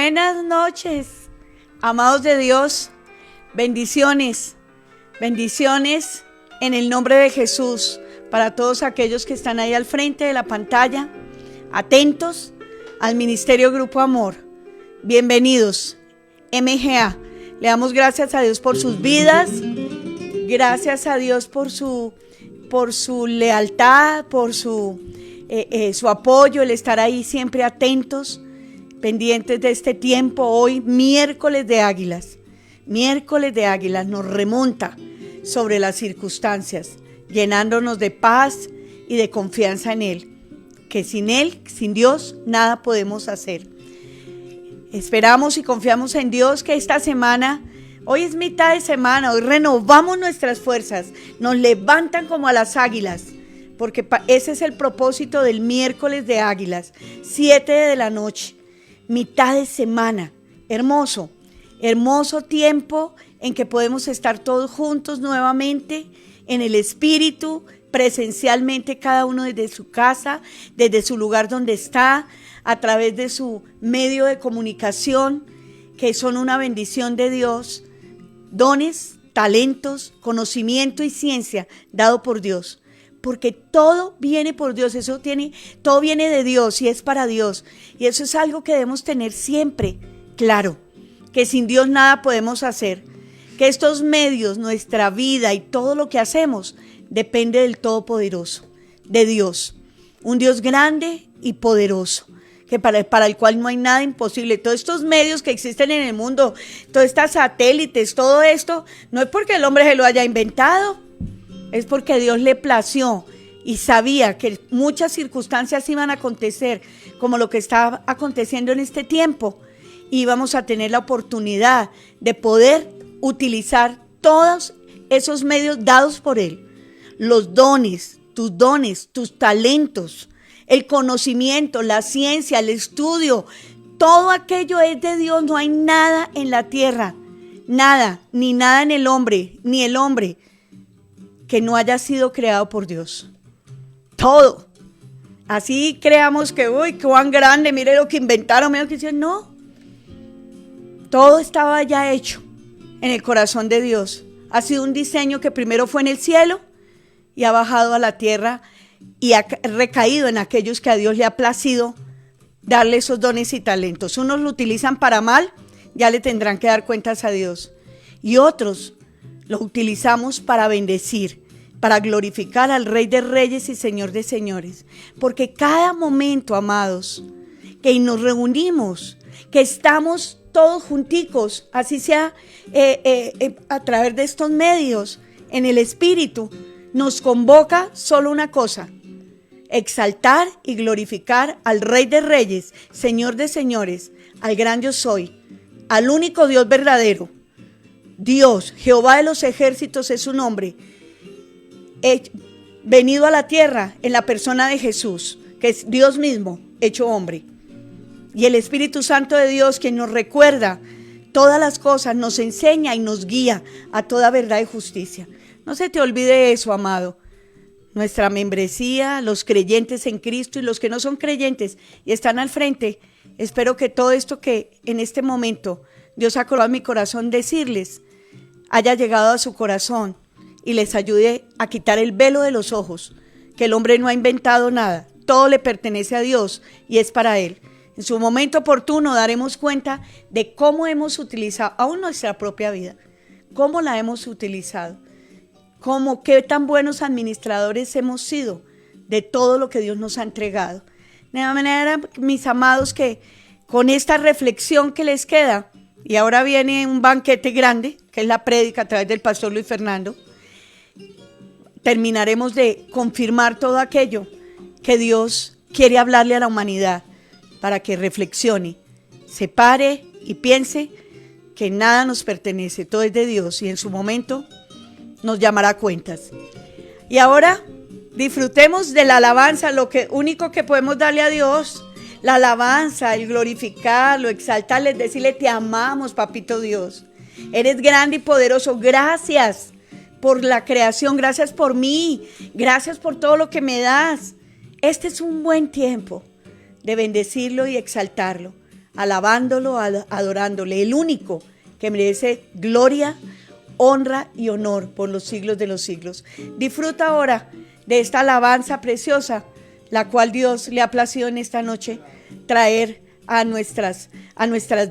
Buenas noches, amados de Dios, bendiciones, bendiciones en el nombre de Jesús para todos aquellos que están ahí al frente de la pantalla, atentos al Ministerio Grupo Amor. Bienvenidos, MGA. Le damos gracias a Dios por sus vidas. Gracias a Dios por su lealtad, por su apoyo, el estar ahí siempre atentos, pendientes de este tiempo. Hoy, miércoles de águilas nos remonta sobre las circunstancias, llenándonos de paz y de confianza en Él, que sin Él, sin Dios, nada podemos hacer. Esperamos y confiamos en Dios que esta semana, hoy es mitad de semana, hoy renovamos nuestras fuerzas, nos levantan como a las águilas, porque ese es el propósito del miércoles de águilas, 7 de la noche, mitad de semana, hermoso tiempo en que podemos estar todos juntos nuevamente en el Espíritu, presencialmente cada uno desde su casa, desde su lugar donde está, a través de su medio de comunicación, que son una bendición de Dios, dones, talentos, conocimiento y ciencia dado por Dios, porque todo viene por Dios, todo viene de Dios y es para Dios, y eso es algo que debemos tener siempre claro, que sin Dios nada podemos hacer, que estos medios, nuestra vida y todo lo que hacemos depende del Todopoderoso, de Dios, un Dios grande y poderoso, que para el cual no hay nada imposible. Todos estos medios que existen en el mundo, todos estos satélites, todo esto, no es porque el hombre se lo haya inventado, es porque Dios le plació y sabía que muchas circunstancias iban a acontecer, como lo que está aconteciendo en este tiempo, y vamos a tener la oportunidad de poder utilizar todos esos medios dados por Él, los dones, tus talentos, el conocimiento, la ciencia, el estudio, todo aquello es de Dios. No hay nada en la tierra, nada, ni nada en el hombre, ni el hombre que no haya sido creado por Dios. Todo. Así creamos que, uy, cuán grande, mire lo que inventaron, mire lo que hicieron. No, todo estaba ya hecho en el corazón de Dios. Ha sido un diseño que primero fue en el cielo y ha bajado a la tierra y ha recaído en aquellos que a Dios le ha placido darle esos dones y talentos. Unos lo utilizan para mal, ya le tendrán que dar cuentas a Dios. Y otros lo utilizamos para bendecir, para glorificar al Rey de Reyes y Señor de Señores. Porque cada momento, amados, que nos reunimos, que estamos todos junticos, así sea a través de estos medios, en el Espíritu, nos convoca solo una cosa: exaltar y glorificar al Rey de Reyes, Señor de Señores, al gran yo soy, al único Dios verdadero. Dios, Jehová de los ejércitos es su nombre, venido a la tierra en la persona de Jesús, que es Dios mismo, hecho hombre. Y el Espíritu Santo de Dios, quien nos recuerda todas las cosas, nos enseña y nos guía a toda verdad y justicia. No se te olvide eso, amado. Nuestra membresía, los creyentes en Cristo y los que no son creyentes y están al frente, espero que todo esto que en este momento Dios ha colocado en mi corazón decirles, haya llegado a su corazón y les ayude a quitar el velo de los ojos, que el hombre no ha inventado nada, todo le pertenece a Dios y es para Él. En su momento oportuno daremos cuenta de cómo hemos utilizado aún nuestra propia vida, cómo la hemos utilizado, qué tan buenos administradores hemos sido de todo lo que Dios nos ha entregado. De manera, mis amados, que con esta reflexión que les queda, y ahora viene un banquete grande, que es la prédica a través del pastor Luis Fernando, terminaremos de confirmar todo aquello que Dios quiere hablarle a la humanidad, para que reflexione, se pare y piense que nada nos pertenece, todo es de Dios y en su momento nos llamará a cuentas. Y ahora disfrutemos de la alabanza, único que podemos darle a Dios, la alabanza, el glorificarlo, exaltarle, decirle te amamos, papito Dios, eres grande y poderoso, gracias por la creación, gracias por mí, gracias por todo lo que me das. Este es un buen tiempo de bendecirlo y exaltarlo, alabándolo, adorándole, el único que merece gloria, honra y honor por los siglos de los siglos. Disfruta ahora de esta alabanza preciosa, la cual Dios le ha placido en esta noche traer a nuestras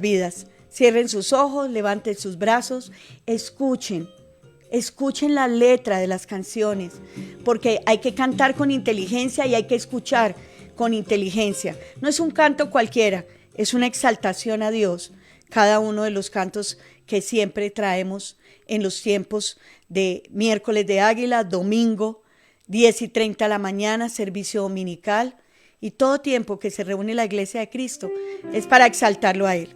vidas. Cierren sus ojos, levanten sus brazos, escuchen Escuchen la letra de las canciones, porque hay que cantar con inteligencia y hay que escuchar con inteligencia. No es un canto cualquiera, es una exaltación a Dios. Cada uno de los cantos que siempre traemos en los tiempos de miércoles de Águila, domingo, 10:30 de la mañana, servicio dominical, y todo tiempo que se reúne la Iglesia de Cristo es para exaltarlo a Él.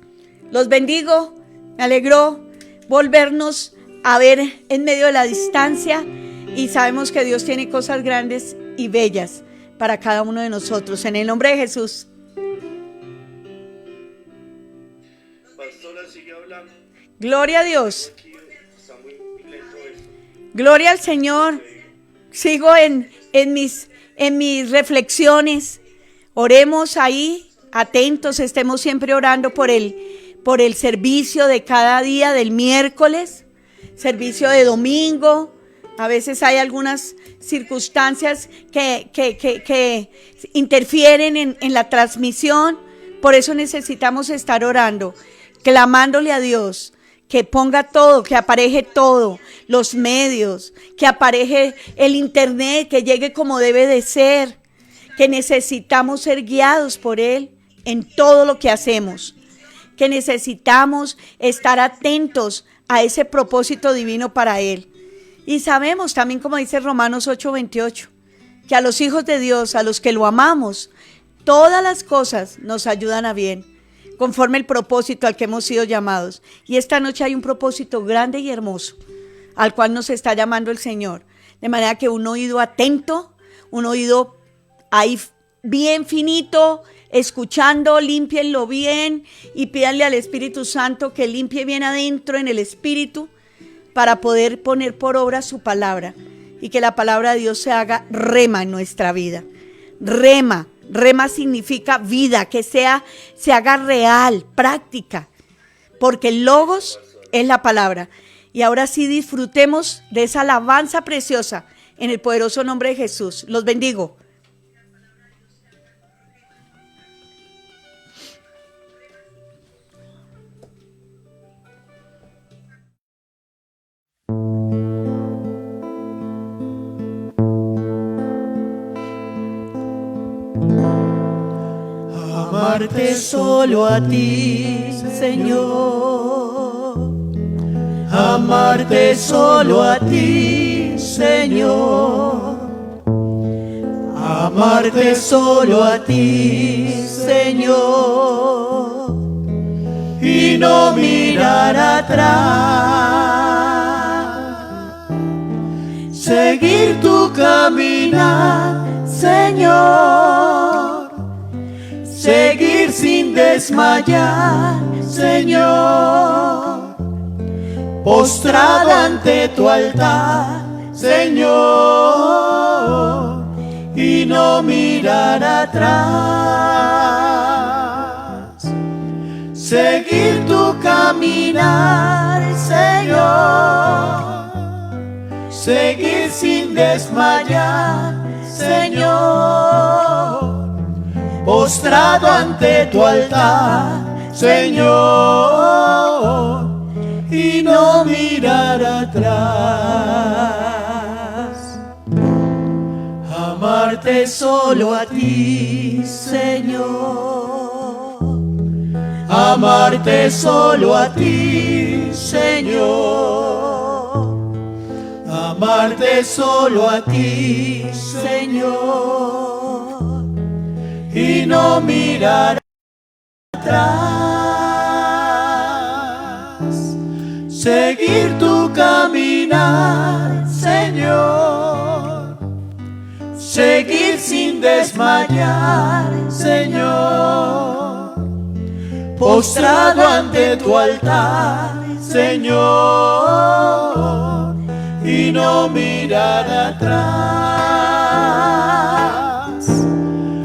Los bendigo, me alegró volvernos a ver en medio de la distancia y sabemos que Dios tiene cosas grandes y bellas para cada uno de nosotros. En el nombre de Jesús. Pastora, sigue hablando. Gloria a Dios. Gloria al Señor. Sigo en mis reflexiones. Oremos ahí, atentos, estemos siempre orando por el servicio de cada día del miércoles, servicio de domingo. A veces hay algunas circunstancias que interfieren en la transmisión. Por eso necesitamos estar orando, clamándole a Dios que ponga todo, que apareje todo, los medios, que apareje el internet, que llegue como debe de ser, que necesitamos ser guiados por Él en todo lo que hacemos, que necesitamos estar atentos a ese propósito divino para Él. Y sabemos también, como dice Romanos 8:28, que a los hijos de Dios, a los que lo amamos, todas las cosas nos ayudan a bien, conforme el propósito al que hemos sido llamados. Y esta noche hay un propósito grande y hermoso, al cual nos está llamando el Señor. De manera que un oído atento, un oído ahí bien finito, escuchando, límpienlo bien y pídanle al Espíritu Santo que limpie bien adentro en el Espíritu para poder poner por obra su palabra y que la palabra de Dios se haga rema en nuestra vida. Rema significa vida, que se haga real, práctica, porque el logos es la palabra. Y ahora sí disfrutemos de esa alabanza preciosa en el poderoso nombre de Jesús. Los bendigo. Amarte solo a ti, Señor. Amarte solo a ti, Señor. Amarte solo a ti, Señor. Y no mirar atrás. Seguir tu caminar, Señor. Seguir sin desmayar, Señor, postrado ante tu altar, Señor, y no mirar atrás. Seguir tu caminar, Señor, seguir sin desmayar, Señor, postrado ante tu altar, Señor, y no mirar atrás. Amarte solo a ti, Señor. Amarte solo a ti, Señor. Amarte solo a ti, Señor. Y no mirar atrás. Seguir tu caminar, Señor. Seguir sin desmayar, Señor. Postrado ante tu altar, Señor. Y no mirar atrás.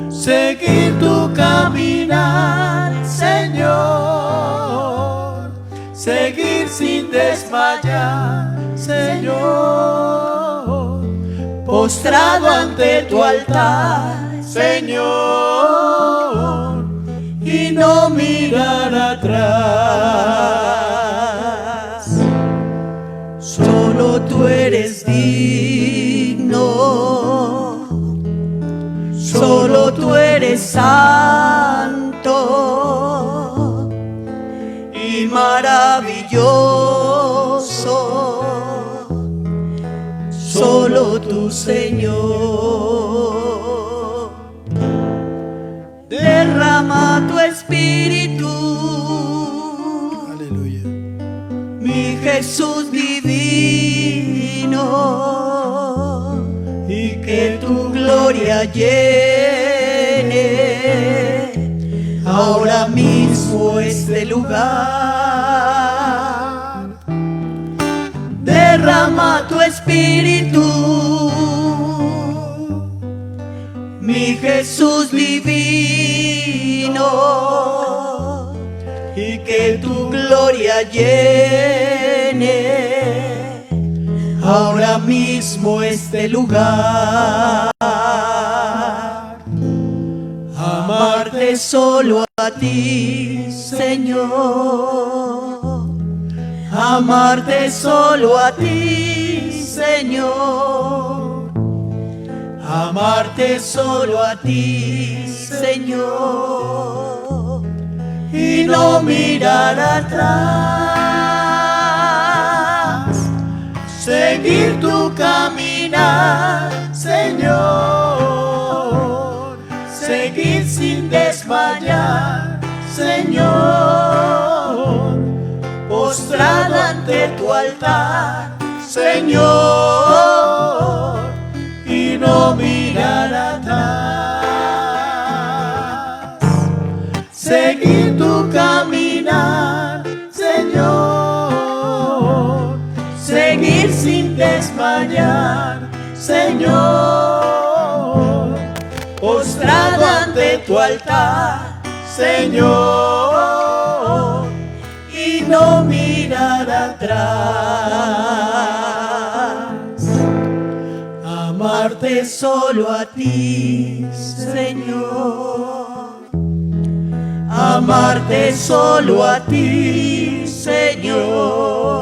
Seguir tu caminar, Señor. Seguir sin desmayar, Señor. Postrado ante tu altar, Señor. Y no mirar atrás. Solo tú eres santo y maravilloso, solo tu Señor. Derrama tu espíritu, Aleluya. mi Jesús divino, y que tu gloria llene ahora mismo este lugar. Derrama tu espíritu, mi Jesús divino, y que tu gloria llene ahora mismo este lugar. Amarte solo a ti, Señor. Amarte solo a ti, Señor. Amarte solo a ti, Señor. Y no mirar atrás. Seguir tu caminar, Señor. Seguir sin desmayar, Señor. Postrado ante tu altar, Señor. Y no mirar atrás. Seguir tu caminar, Señor. Seguir sin desmayar, Señor. Postrado ante tu altar, Señor. Y no mirar atrás. Amarte solo a ti, Señor. Amarte solo a ti, Señor.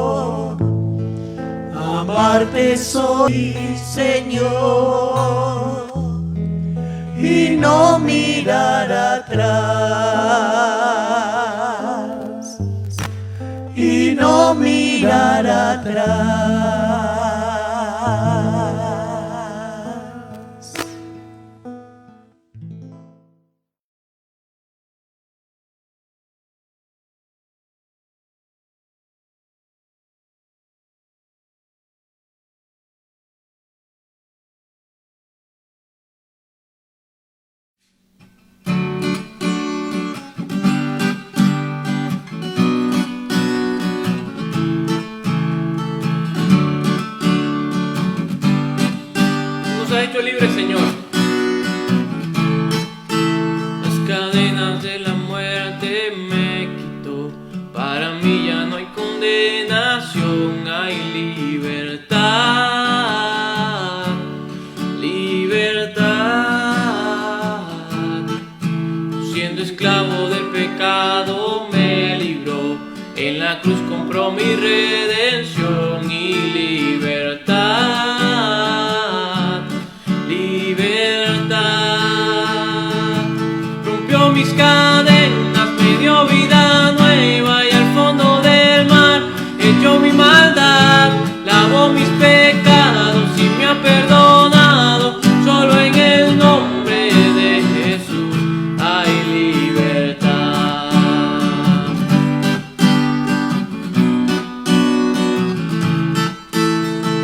Amarte solo a ti, Señor. Y no mirar atrás. Y no mirar atrás. Nos ha hecho libre, Señor. Las cadenas de la muerte me quitó. Para mí ya no hay condenación, hay libertad. Libertad. Siendo esclavo del pecado me libró. En la cruz compró mi redención y libertad. Rompió mis cadenas, me dio vida nueva y al fondo del mar echó mi maldad, lavó mis pecados y me ha perdonado. Solo en el nombre de Jesús hay libertad.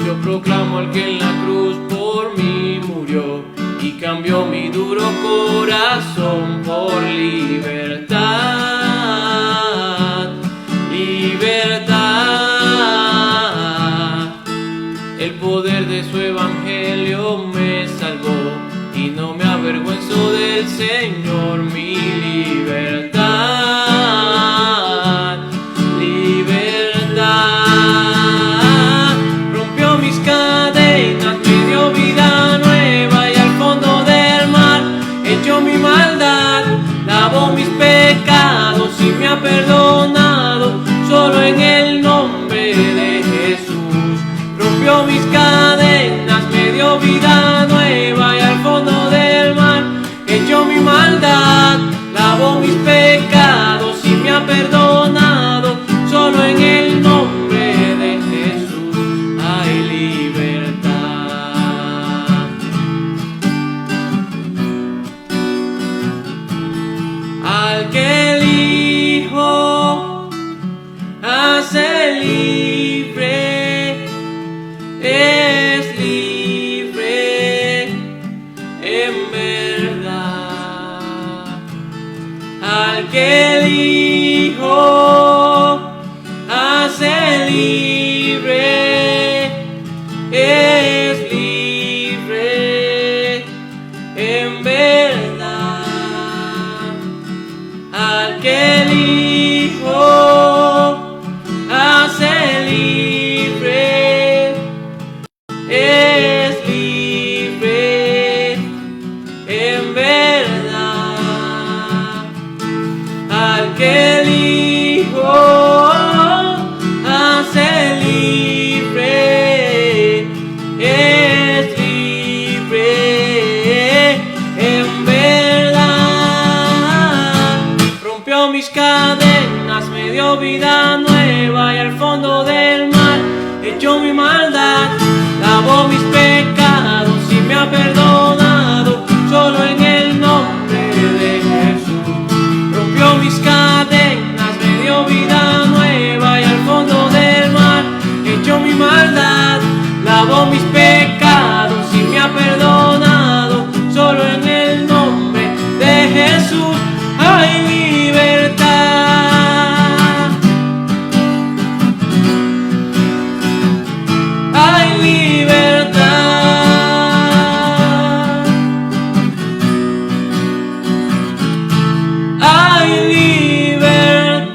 Yo proclamo al que en la cruz por mí murió y cambió mi duro corazón por libertad, libertad. El poder de su evangelio me salvó y no me avergüenzo del Señor, mi libertad, libertad. Rompió mis cadenas, me dio vida nueva y al fondo del mar echó mi maldad, lavó mis pecados y me ha perdonado. Solo en el nombre de Jesús rompió mis cadenas, me dio vida nueva y al fondo del mar echó mi maldad. que el Hijo hace libre, es libre en verdad. Al que el Hijo hace libre, es libre en verdad. Al que el Hijo hace libre, es libre en verdad. Rompió mis cadenas, me dio vida nueva y al fondo del mar echó mi maldad, lavó mis pecados y me ha perdonado, solo en el nombre de Jesús. Rompió mis cadenas, me dio vida nueva y al fondo del mar echó mi maldad, lavó mis pecados y me ha perdonado, solo en el nombre de Jesús hay libertad. Hay libertad. Hay libertad.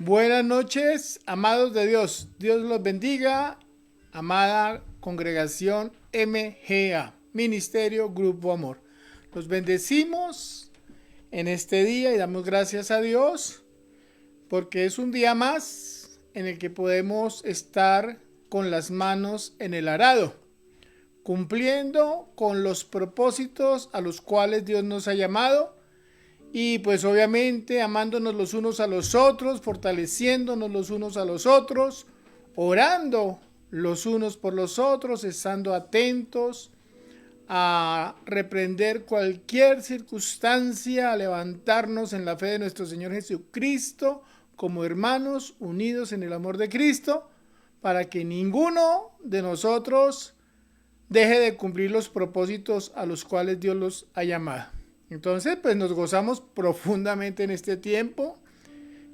Buenas noches, amados de Dios. Dios los bendiga, amada congregación MGA, Ministerio Grupo Amor. Los bendecimos en este día y damos gracias a Dios porque es un día más en el que podemos estar con las manos en el arado, cumpliendo con los propósitos a los cuales Dios nos ha llamado. Y pues obviamente amándonos los unos a los otros, fortaleciéndonos los unos a los otros, orando los unos por los otros, estando atentos a reprender cualquier circunstancia, a levantarnos en la fe de nuestro Señor Jesucristo como hermanos unidos en el amor de Cristo, para que ninguno de nosotros deje de cumplir los propósitos a los cuales Dios los ha llamado. Entonces, pues nos gozamos profundamente en este tiempo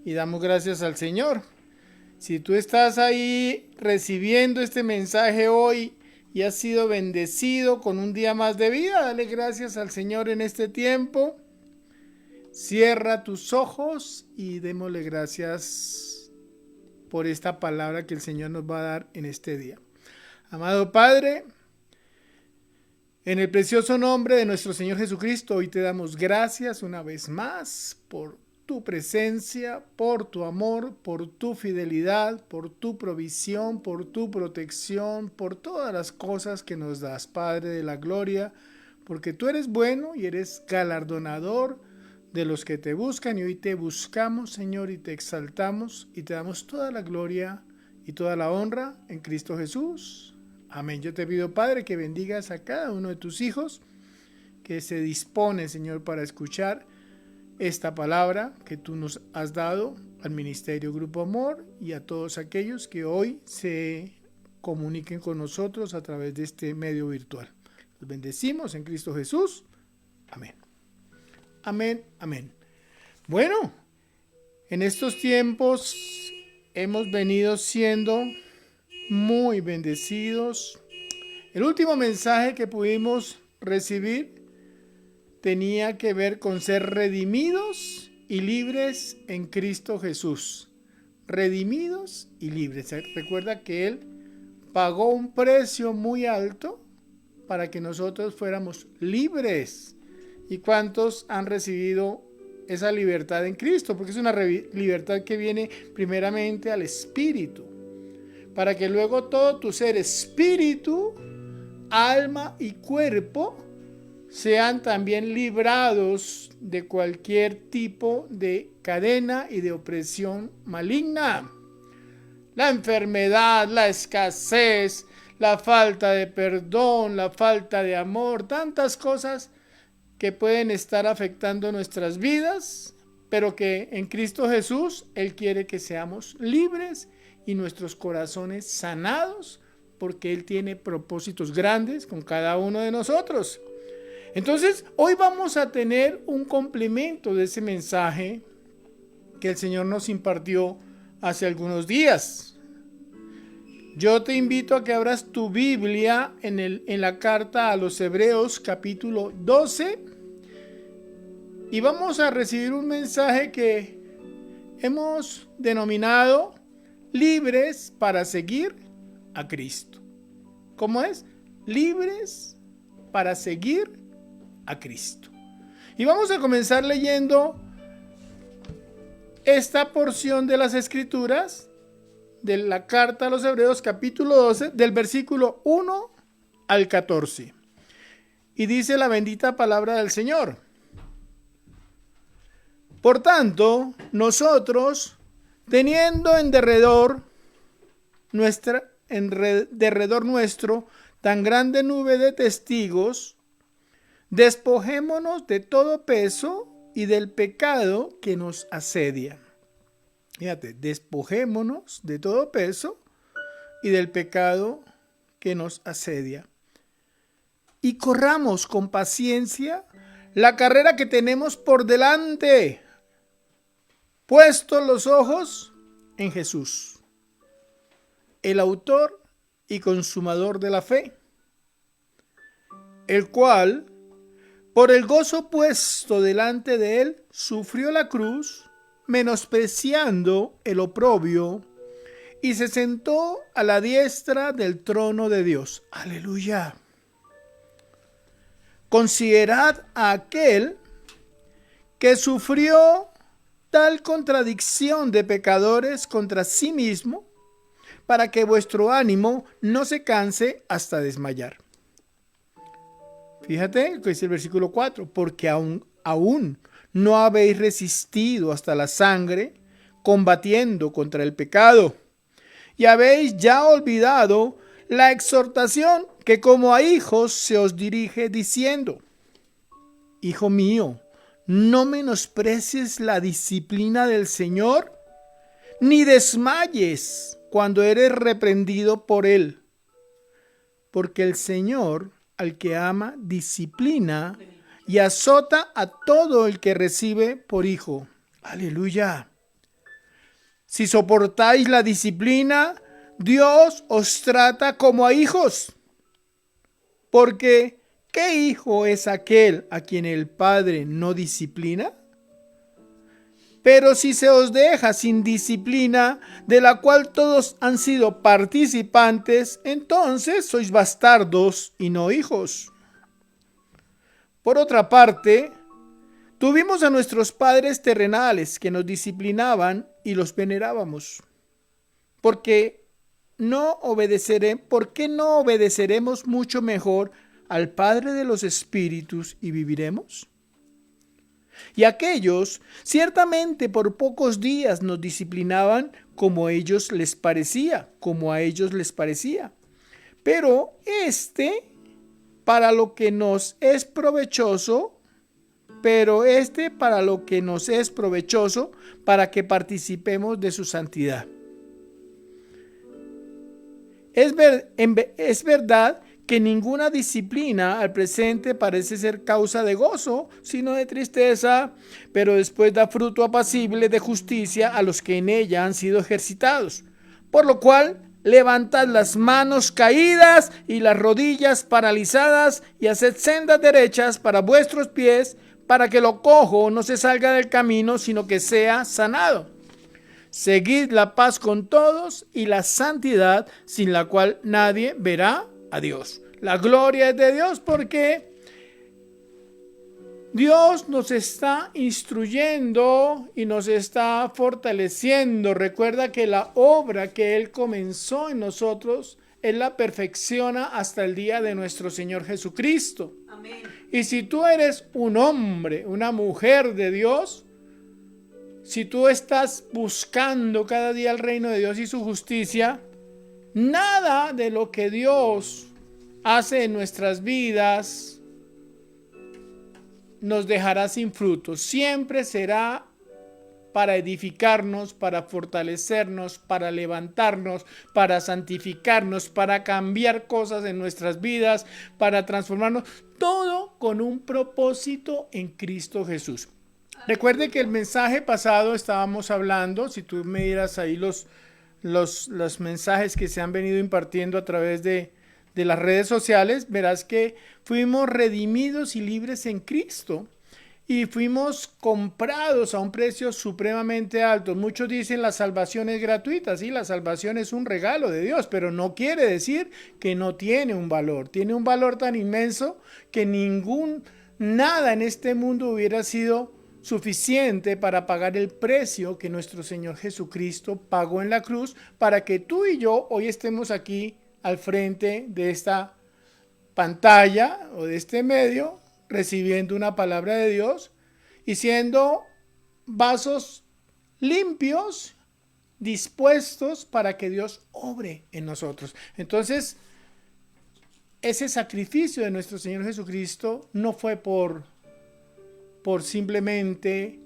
y damos gracias al Señor. Si tú estás ahí recibiendo este mensaje hoy y has sido bendecido con un día más de vida, dale gracias al Señor en este tiempo. Cierra tus ojos y démosle gracias por esta palabra que el Señor nos va a dar en este día. Amado Padre, en el precioso nombre de nuestro Señor Jesucristo, hoy te damos gracias una vez más por tu presencia, por tu amor, por tu fidelidad, por tu provisión, por tu protección, por todas las cosas que nos das, Padre de la gloria, porque tú eres bueno y eres galardonador de los que te buscan, y hoy te buscamos, Señor, y te exaltamos y te damos toda la gloria y toda la honra en Cristo Jesús. Amén. Yo te pido, Padre, que bendigas a cada uno de tus hijos que se dispone, Señor, para escuchar esta palabra que tú nos has dado al Ministerio Grupo Amor y a todos aquellos que hoy se comuniquen con nosotros a través de este medio virtual. Los bendecimos en Cristo Jesús. Amén. Amén, amén. Bueno, en estos tiempos hemos venido siendo muy bendecidos. El último mensaje que pudimos recibir tenía que ver con ser redimidos y libres en Cristo Jesús. Redimidos y libres. Recuerda que Él pagó un precio muy alto para que nosotros fuéramos libres. ¿Y cuántos han recibido esa libertad en Cristo? Porque es una libertad que viene primeramente al Espíritu, para que luego todo tu ser, espíritu, alma y cuerpo, sean también librados de cualquier tipo de cadena y de opresión maligna. La enfermedad, la escasez, la falta de perdón, la falta de amor, tantas cosas que pueden estar afectando nuestras vidas, pero que en Cristo Jesús Él quiere que seamos libres y nuestros corazones sanados, porque Él tiene propósitos grandes con cada uno de nosotros. Entonces, hoy vamos a tener un complemento de ese mensaje que el Señor nos impartió hace algunos días. Yo te invito a que abras tu Biblia en la carta a los Hebreos capítulo 12 y vamos a recibir un mensaje que hemos denominado libres para seguir a Cristo. ¿Cómo es? Libres para seguir a Cristo. Y vamos a comenzar leyendo esta porción de las Escrituras de la carta a los Hebreos capítulo 12 del versículo 1 al 14. Y dice la bendita palabra del Señor: por tanto, nosotros, teniendo en derredor nuestro tan grande nube de testigos, despojémonos de todo peso y del pecado que nos asedia. Fíjate, despojémonos de todo peso y del pecado que nos asedia. Y corramos con paciencia la carrera que tenemos por delante, puestos los ojos en Jesús, el autor y consumador de la fe, el cual, por el gozo puesto delante de él, sufrió la cruz, menospreciando el oprobio, y se sentó a la diestra del trono de Dios. Aleluya. Considerad a aquel que sufrió tal contradicción de pecadores contra sí mismo, para que vuestro ánimo no se canse hasta desmayar. Fíjate que dice el versículo 4, porque aún no habéis resistido hasta la sangre, combatiendo contra el pecado, y habéis ya olvidado la exhortación que como a hijos se os dirige diciendo: Hijo mío, no menosprecies la disciplina del Señor, ni desmayes cuando eres reprendido por él, porque el Señor al que ama disciplina y azota a todo el que recibe por hijo. Aleluya. Si soportáis la disciplina, Dios os trata como a hijos. Porque, ¿qué hijo es aquel a quien el Padre no disciplina? Pero si se os deja sin disciplina, de la cual todos han sido participantes, entonces sois bastardos y no hijos. Por otra parte, tuvimos a nuestros padres terrenales que nos disciplinaban y los venerábamos. ¿Por qué no obedeceremos mucho mejor al Padre de los Espíritus y viviremos? Y aquellos ciertamente por pocos días nos disciplinaban como a ellos les parecía. Pero para lo que nos es provechoso, para que participemos de su santidad. Es verdad que ninguna disciplina al presente parece ser causa de gozo, sino de tristeza, pero después da fruto apacible de justicia a los que en ella han sido ejercitados. Por lo cual, levantad las manos caídas y las rodillas paralizadas y haced sendas derechas para vuestros pies, para que lo cojo no se salga del camino, sino que sea sanado. Seguid la paz con todos y la santidad, sin la cual nadie verá a Dios. La gloria es de Dios, porque Dios nos está instruyendo y nos está fortaleciendo. Recuerda que la obra que Él comenzó en nosotros, Él la perfecciona hasta el día de nuestro Señor Jesucristo. Amén. Y si tú eres un hombre, una mujer de Dios, si tú estás buscando cada día el reino de Dios y su justicia, Nada de lo que Dios hace en nuestras vidas nos dejará sin fruto. Siempre será para edificarnos, para fortalecernos, para levantarnos, para santificarnos, para cambiar cosas en nuestras vidas, para transformarnos, todo con un propósito en Cristo Jesús. Recuerde que el mensaje pasado estábamos hablando, si tú me dieras ahí los mensajes que se han venido impartiendo a través de las redes sociales, verás que fuimos redimidos y libres en Cristo. Y fuimos comprados a un precio supremamente alto. Muchos dicen la salvación es gratuita. Sí, la salvación es un regalo de Dios, pero no quiere decir que no tiene un valor. Tiene un valor tan inmenso que nada en este mundo hubiera sido suficiente para pagar el precio que nuestro Señor Jesucristo pagó en la cruz para que tú y yo hoy estemos aquí al frente de esta pantalla o de este medio, recibiendo una palabra de Dios y siendo vasos limpios, dispuestos para que Dios obre en nosotros. Entonces, ese sacrificio de nuestro Señor Jesucristo no fue por simplemente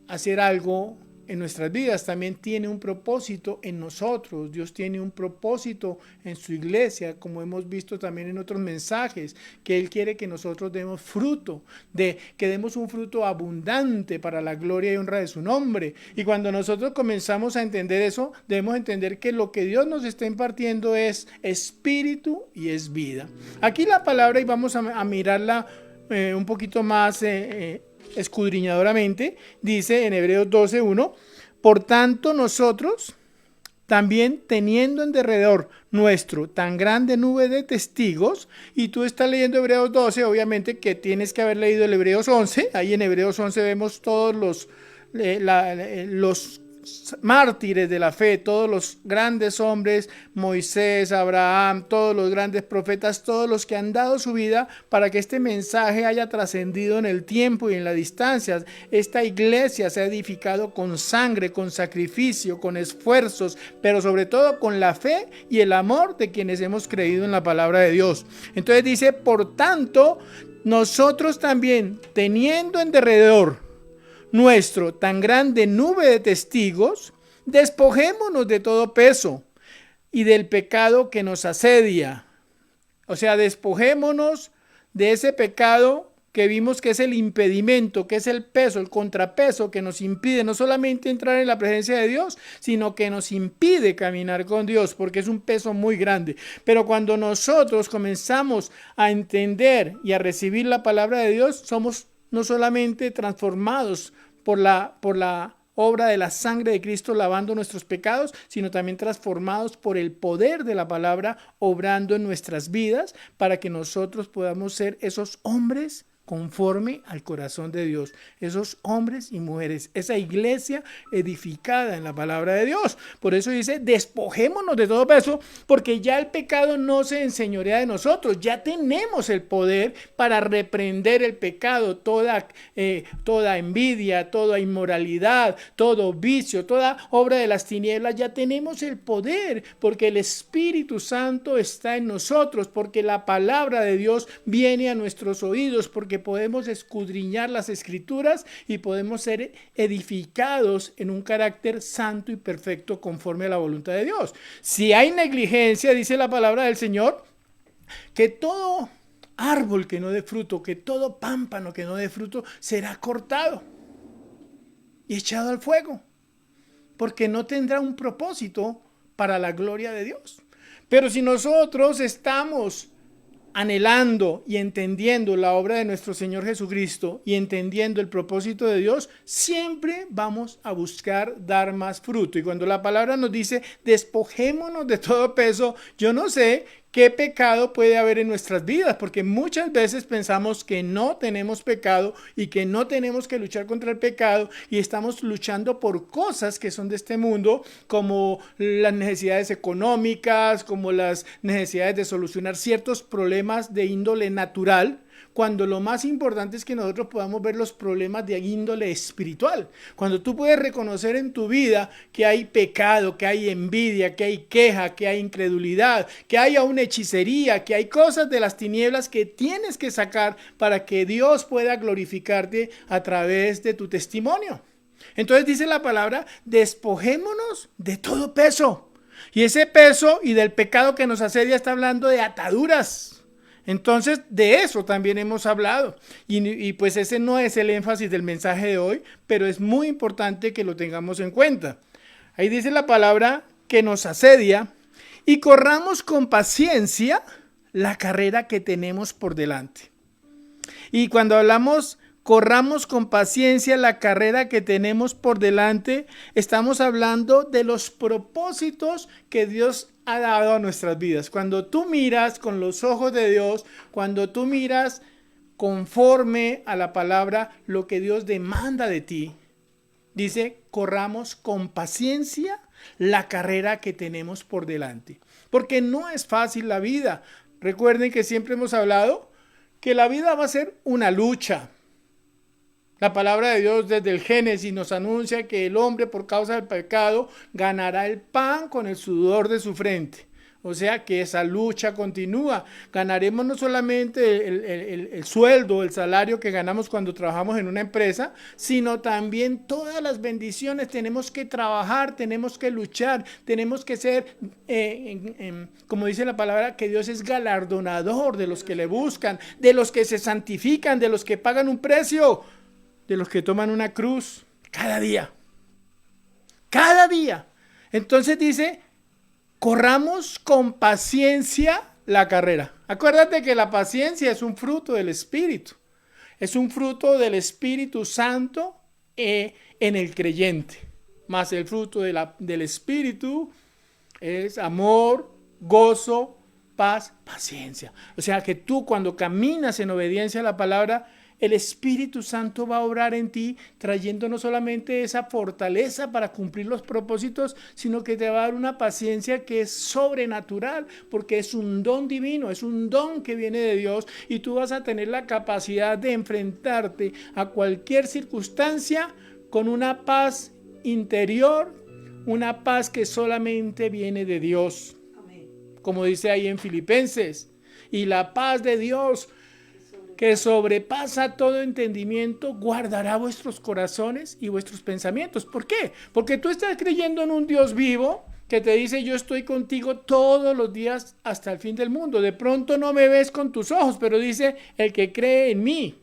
hacer algo en nuestras vidas, también tiene un propósito en nosotros. Dios tiene un propósito en su iglesia, como hemos visto también en otros mensajes, que Él quiere que nosotros demos fruto, que demos un fruto abundante para la gloria y honra de su nombre. Y cuando nosotros comenzamos a entender eso, debemos entender que lo que Dios nos está impartiendo es espíritu y es vida. Aquí la palabra, y vamos a mirarla un poquito más escudriñadoramente, dice en Hebreos 12:1: por tanto nosotros también, teniendo en derredor nuestro tan grande nube de testigos, y tú estás leyendo Hebreos 12, obviamente que tienes que haber leído el Hebreos 11, ahí en Hebreos 11 vemos todos los mártires de la fe, todos los grandes hombres, Moisés, Abraham, todos los grandes profetas, todos los que han dado su vida para que este mensaje haya trascendido en el tiempo y en la distancia. Esta iglesia se ha edificado con sangre, con sacrificio, con esfuerzos, pero sobre todo con la fe y el amor de quienes hemos creído en la palabra de Dios. Entonces dice, por tanto, nosotros también, teniendo en derredor nuestro tan grande nube de testigos, despojémonos de todo peso y del pecado que nos asedia. O sea, despojémonos de ese pecado que vimos que es el impedimento, que es el peso, el contrapeso que nos impide no solamente entrar en la presencia de Dios, sino que nos impide caminar con Dios, porque es un peso muy grande. Pero cuando nosotros comenzamos a entender y a recibir la palabra de Dios, somos no solamente transformados por la obra de la sangre de Cristo lavando nuestros pecados, sino también transformados por el poder de la palabra obrando en nuestras vidas para que nosotros podamos ser esos hombres conforme al corazón de Dios, esos hombres y mujeres, esa iglesia edificada en la palabra de Dios. Por eso dice, despojémonos de todo peso, porque ya el pecado no se enseñorea de nosotros, ya tenemos el poder para reprender el pecado, toda envidia, toda inmoralidad, todo vicio, toda obra de las tinieblas, ya tenemos el poder, porque el Espíritu Santo está en nosotros, porque la palabra de Dios viene a nuestros oídos, porque podemos escudriñar las Escrituras y podemos ser edificados en un carácter santo y perfecto conforme a la voluntad de Dios. Si hay negligencia, dice la palabra del Señor, que todo árbol que no dé fruto, que todo pámpano que no dé fruto será cortado y echado al fuego, porque no tendrá un propósito para la gloria de Dios. Pero si nosotros estamos anhelando y entendiendo la obra de nuestro Señor Jesucristo y entendiendo el propósito de Dios, siempre vamos a buscar dar más fruto. Y cuando la palabra nos dice despojémonos de todo peso, yo no sé qué pecado puede haber en nuestras vidas, porque muchas veces pensamos que no tenemos pecado y que no tenemos que luchar contra el pecado y estamos luchando por cosas que son de este mundo, como las necesidades económicas, como las necesidades de solucionar ciertos problemas de índole natural, cuando lo más importante es que nosotros podamos ver los problemas de índole espiritual. Cuando tú puedes reconocer en tu vida que hay pecado, que hay envidia, que hay queja, que hay incredulidad, que hay aún hechicería, que hay cosas de las tinieblas que tienes que sacar para que Dios pueda glorificarte a través de tu testimonio. Entonces dice la palabra, despojémonos de todo peso. Y ese peso y del pecado que nos asedia está hablando de ataduras. Entonces, de eso también hemos hablado. Y pues ese no es el énfasis del mensaje de hoy, pero es muy importante que lo tengamos en cuenta. Ahí dice la palabra que nos asedia y corramos con paciencia la carrera que tenemos por delante. Y cuando hablamos corramos con paciencia la carrera que tenemos por delante, estamos hablando de los propósitos que Dios ha dado a nuestras vidas. Cuando tú miras con los ojos de Dios, cuando tú miras conforme a la palabra lo que Dios demanda de ti, dice, corramos con paciencia la carrera que tenemos por delante. Porque no es fácil la vida. Recuerden que siempre hemos hablado que la vida va a ser una lucha. La palabra de Dios desde el Génesis nos anuncia que el hombre por causa del pecado ganará el pan con el sudor de su frente. O sea que esa lucha continúa. Ganaremos no solamente el sueldo, el salario que ganamos cuando trabajamos en una empresa, sino también todas las bendiciones. Tenemos que trabajar, tenemos que luchar, tenemos que ser, como dice la palabra, que Dios es galardonador de los que le buscan, de los que se santifican, de los que pagan un precio, de los que toman una cruz cada día. Cada día. Entonces dice, corramos con paciencia la carrera. Acuérdate que la paciencia es un fruto del Espíritu. Es un fruto del Espíritu Santo en el creyente. Más el fruto del Espíritu es amor, gozo, paz, paciencia. O sea que tú cuando caminas en obediencia a la palabra, el Espíritu Santo va a obrar en ti, trayendo no solamente esa fortaleza para cumplir los propósitos, sino que te va a dar una paciencia que es sobrenatural, porque es un don divino, es un don que viene de Dios, y tú vas a tener la capacidad de enfrentarte a cualquier circunstancia con una paz interior, una paz que solamente viene de Dios. Amén. Como dice ahí en Filipenses, y la paz de Dios, que sobrepasa todo entendimiento, guardará vuestros corazones y vuestros pensamientos. ¿Por qué? Porque tú estás creyendo en un Dios vivo que te dice, yo estoy contigo todos los días hasta el fin del mundo. De pronto no me ves con tus ojos, pero dice, el que cree en mí.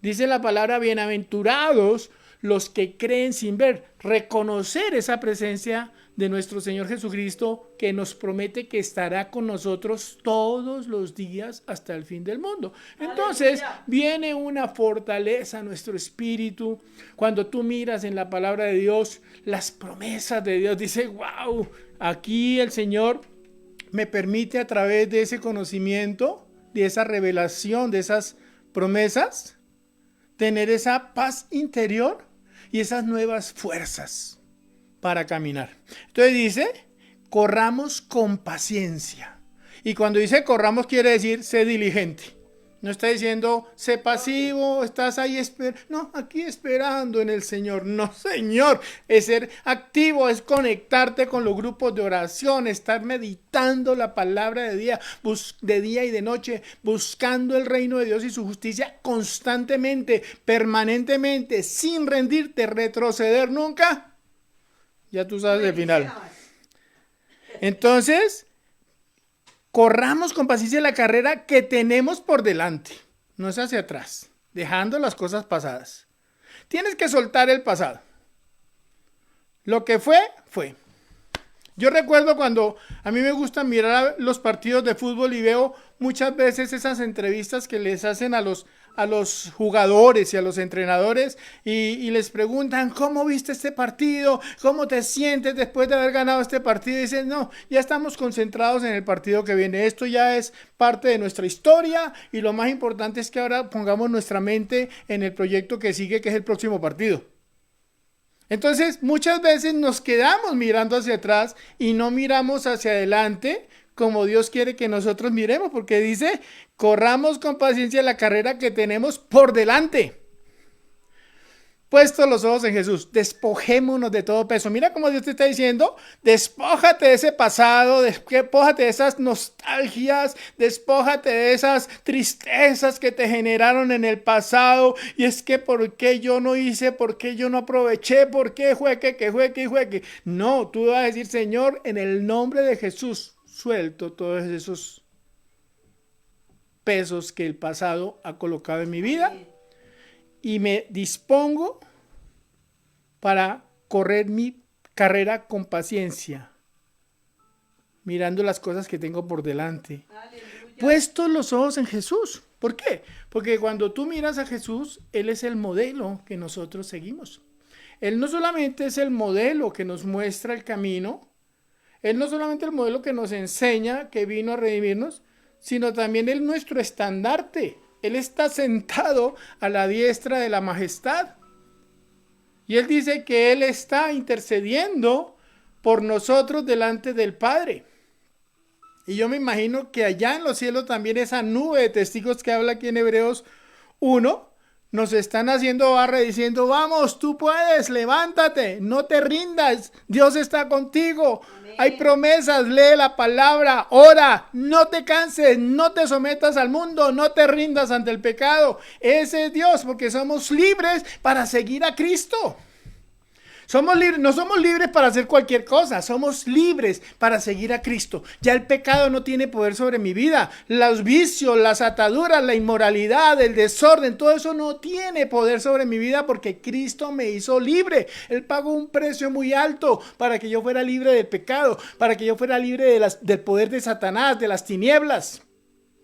Dice la palabra, bienaventurados los que creen sin ver. Reconocer esa presencia de nuestro Señor Jesucristo, que nos promete que estará con nosotros todos los días hasta el fin del mundo. Entonces viene una fortaleza a nuestro espíritu. Cuando tú miras en la palabra de Dios las promesas de Dios, dice, wow, aquí el Señor me permite a través de ese conocimiento, de esa revelación, de esas promesas, tener esa paz interior y esas nuevas fuerzas para caminar. Entonces dice, corramos con paciencia. Y cuando dice corramos quiere decir sé diligente. No está diciendo sé pasivo, estás ahí no, aquí esperando en el Señor. No, Señor, es ser activo, es conectarte con los grupos de oración, estar meditando la palabra de día y de noche, buscando el reino de Dios y su justicia constantemente, permanentemente, sin rendirte, retroceder nunca. Ya tú sabes el final. Entonces, corramos con paciencia la carrera que tenemos por delante. No es hacia atrás, dejando las cosas pasadas. Tienes que soltar el pasado. Lo que fue, fue. Yo recuerdo cuando a mí me gusta mirar los partidos de fútbol y veo muchas veces esas entrevistas que les hacen a los jugadores y a los entrenadores y les preguntan ¿cómo viste este partido? ¿Cómo te sientes después de haber ganado este partido? Y dicen, no, ya estamos concentrados en el partido que viene. Esto ya es parte de nuestra historia y lo más importante es que ahora pongamos nuestra mente en el proyecto que sigue, que es el próximo partido. Entonces, muchas veces nos quedamos mirando hacia atrás y no miramos hacia adelante como Dios quiere que nosotros miremos, porque dice, corramos con paciencia la carrera que tenemos por delante. Puestos los ojos en Jesús, despojémonos de todo peso. Mira cómo Dios te está diciendo, despójate de ese pasado, despójate de esas nostalgias, despójate de esas tristezas que te generaron en el pasado. Y es que ¿por qué yo no hice? ¿Por qué yo no aproveché? ¿Por qué juegue? No, tú vas a decir, Señor, en el nombre de Jesús, suelto todos esos pesos que el pasado ha colocado en mi vida. Y me dispongo para correr mi carrera con paciencia, mirando las cosas que tengo por delante. Aleluya. Puestos los ojos en Jesús. ¿Por qué? Porque cuando tú miras a Jesús, Él es el modelo que nosotros seguimos. Él no solamente es el modelo que nos muestra el camino, Él no solamente el modelo que nos enseña que vino a redimirnos, sino también Él nuestro estandarte. Él está sentado a la diestra de la majestad. Y Él dice que Él está intercediendo por nosotros delante del Padre. Y yo me imagino que allá en los cielos también esa nube de testigos que habla aquí en Hebreos 1, nos están haciendo barra diciendo, vamos, tú puedes, levántate, no te rindas, Dios está contigo. Amén. Hay promesas, lee la palabra, ora, no te canses, no te sometas al mundo, no te rindas ante el pecado. Ese es Dios, porque somos libres para seguir a Cristo. Somos libres, no somos libres para hacer cualquier cosa, somos libres para seguir a Cristo. Ya el pecado no tiene poder sobre mi vida. Los vicios, las ataduras, la inmoralidad, el desorden, todo eso no tiene poder sobre mi vida porque Cristo me hizo libre. Él pagó un precio muy alto para que yo fuera libre del pecado, para que yo fuera libre del poder de Satanás, de las tinieblas.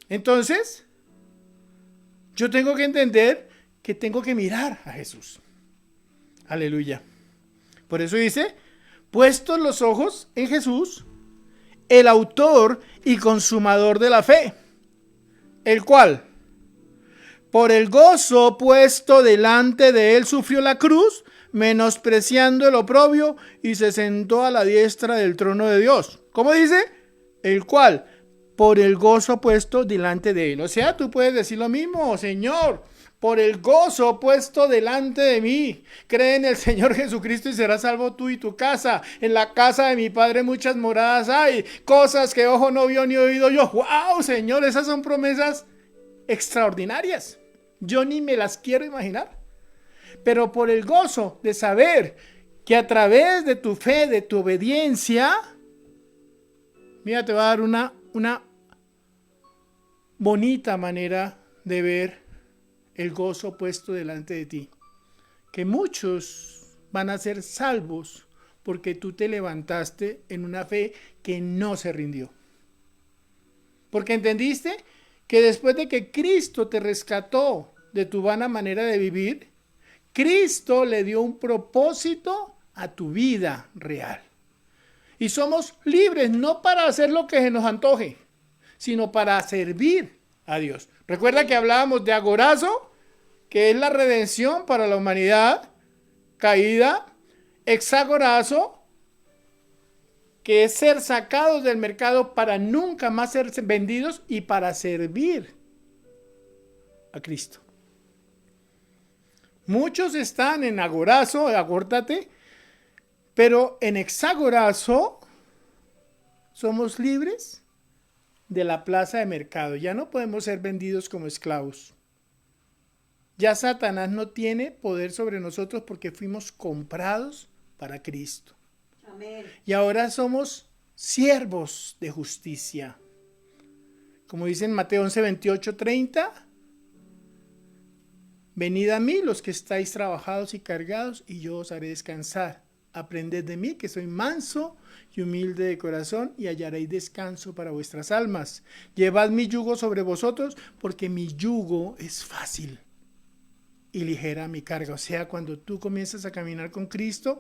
Entonces, yo tengo que entender que tengo que mirar a Jesús. Aleluya. Por eso dice, puestos los ojos en Jesús, el autor y consumador de la fe, el cual, por el gozo puesto delante de él, sufrió la cruz, menospreciando el oprobio, y se sentó a la diestra del trono de Dios. ¿Cómo dice? El cual, por el gozo puesto delante de él. O sea, tú puedes decir lo mismo, Señor, por el gozo puesto delante de mí. Cree en el Señor Jesucristo y serás salvo tú y tu casa. En la casa de mi Padre muchas moradas hay, cosas que ojo no vio ni oído yo. ¡Wow, Señor! Esas son promesas extraordinarias. Yo ni me las quiero imaginar. Pero por el gozo de saber que a través de tu fe, de tu obediencia, mira, te va a dar una bonita manera de ver el gozo puesto delante de ti, que muchos van a ser salvos porque tú te levantaste en una fe que no se rindió, porque entendiste que después de que Cristo te rescató de tu vana manera de vivir, Cristo le dio un propósito a tu vida real, y somos libres no para hacer lo que se nos antoje, sino para servir a Dios. Recuerda que hablábamos de agorazo, que es la redención para la humanidad caída, hexagorazo, que es ser sacados del mercado para nunca más ser vendidos y para servir a Cristo. Muchos están en agorazo, agórtate, pero en hexagorazo somos libres de la plaza de mercado. Ya no podemos ser vendidos como esclavos. Ya Satanás no tiene poder sobre nosotros porque fuimos comprados para Cristo. Amén. Y ahora somos siervos de justicia. Como dice en Mateo 11, 28, 30. Venid a mí los que estáis trabajados y cargados y yo os haré descansar. Aprended de mí que soy manso y humilde de corazón y hallaréis descanso para vuestras almas. Llevad mi yugo sobre vosotros porque mi yugo es fácil y ligera mi carga. O sea, cuando tú comienzas a caminar con Cristo,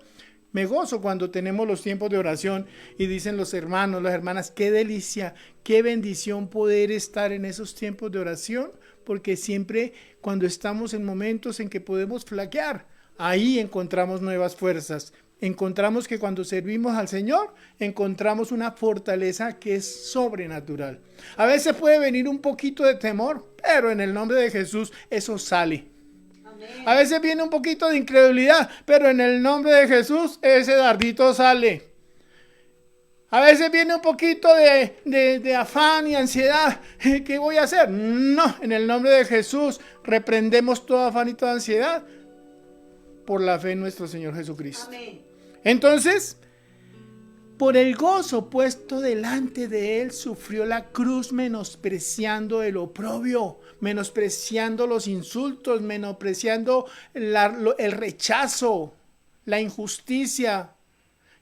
me gozo cuando tenemos los tiempos de oración y dicen los hermanos, las hermanas, qué delicia, qué bendición poder estar en esos tiempos de oración, porque siempre cuando estamos en momentos en que podemos flaquear, ahí encontramos nuevas fuerzas. encontramos que cuando servimos al Señor, encontramos una fortaleza que es sobrenatural. A veces puede venir un poquito de temor, pero en el nombre de Jesús eso sale. A veces viene un poquito de incredulidad, pero en el nombre de Jesús ese dardito sale. A veces viene un poquito de afán y ansiedad. ¿Qué voy a hacer? No, en el nombre de Jesús reprendemos todo afán y toda ansiedad por la fe en nuestro Señor Jesucristo. Amén. Entonces, por el gozo puesto delante de él, sufrió la cruz, menospreciando el oprobio, menospreciando los insultos, menospreciando el rechazo, la injusticia.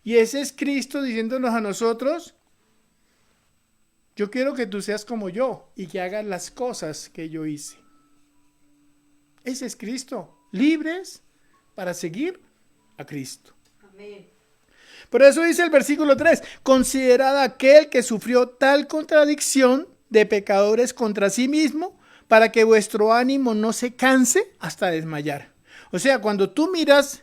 Y ese es Cristo diciéndonos a nosotros: yo quiero que tú seas como yo y que hagas las cosas que yo hice. Ese es Cristo, libres para seguir a Cristo. Amén. Por eso dice el versículo 3, considerad aquel que sufrió tal contradicción de pecadores contra sí mismo, para que vuestro ánimo no se canse hasta desmayar. O sea, cuando tú miras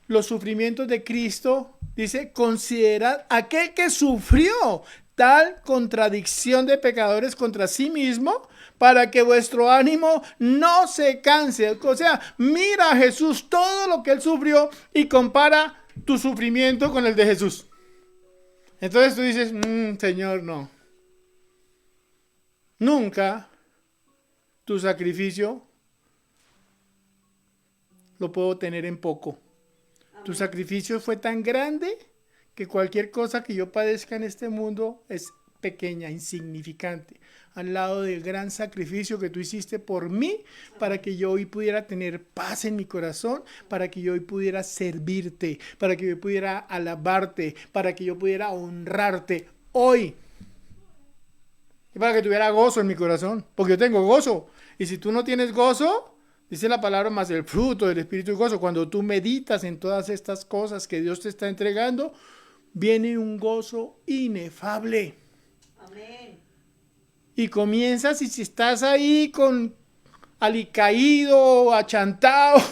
los sufrimientos de Cristo, dice, considerad aquel que sufrió tal contradicción de pecadores contra sí mismo, para que vuestro ánimo no se canse. O sea, mira a Jesús, todo lo que él sufrió, y compara tu sufrimiento con el de Jesús. Entonces tú dices, Señor, no. Nunca tu sacrificio lo puedo tener en poco. Amén. Tu sacrificio fue tan grande que cualquier cosa que yo padezca en este mundo es pequeña, insignificante, al lado del gran sacrificio que tú hiciste por mí, para que yo hoy pudiera tener paz en mi corazón, para que yo hoy pudiera servirte, para que yo pudiera alabarte, para que yo pudiera honrarte hoy. Y para que tuviera gozo en mi corazón, porque yo tengo gozo. Y si tú no tienes gozo, dice la palabra, más el fruto del Espíritu y gozo. Cuando tú meditas en todas estas cosas que Dios te está entregando, viene un gozo inefable. Amén. Y comienzas, y si estás ahí con alicaído, achantado,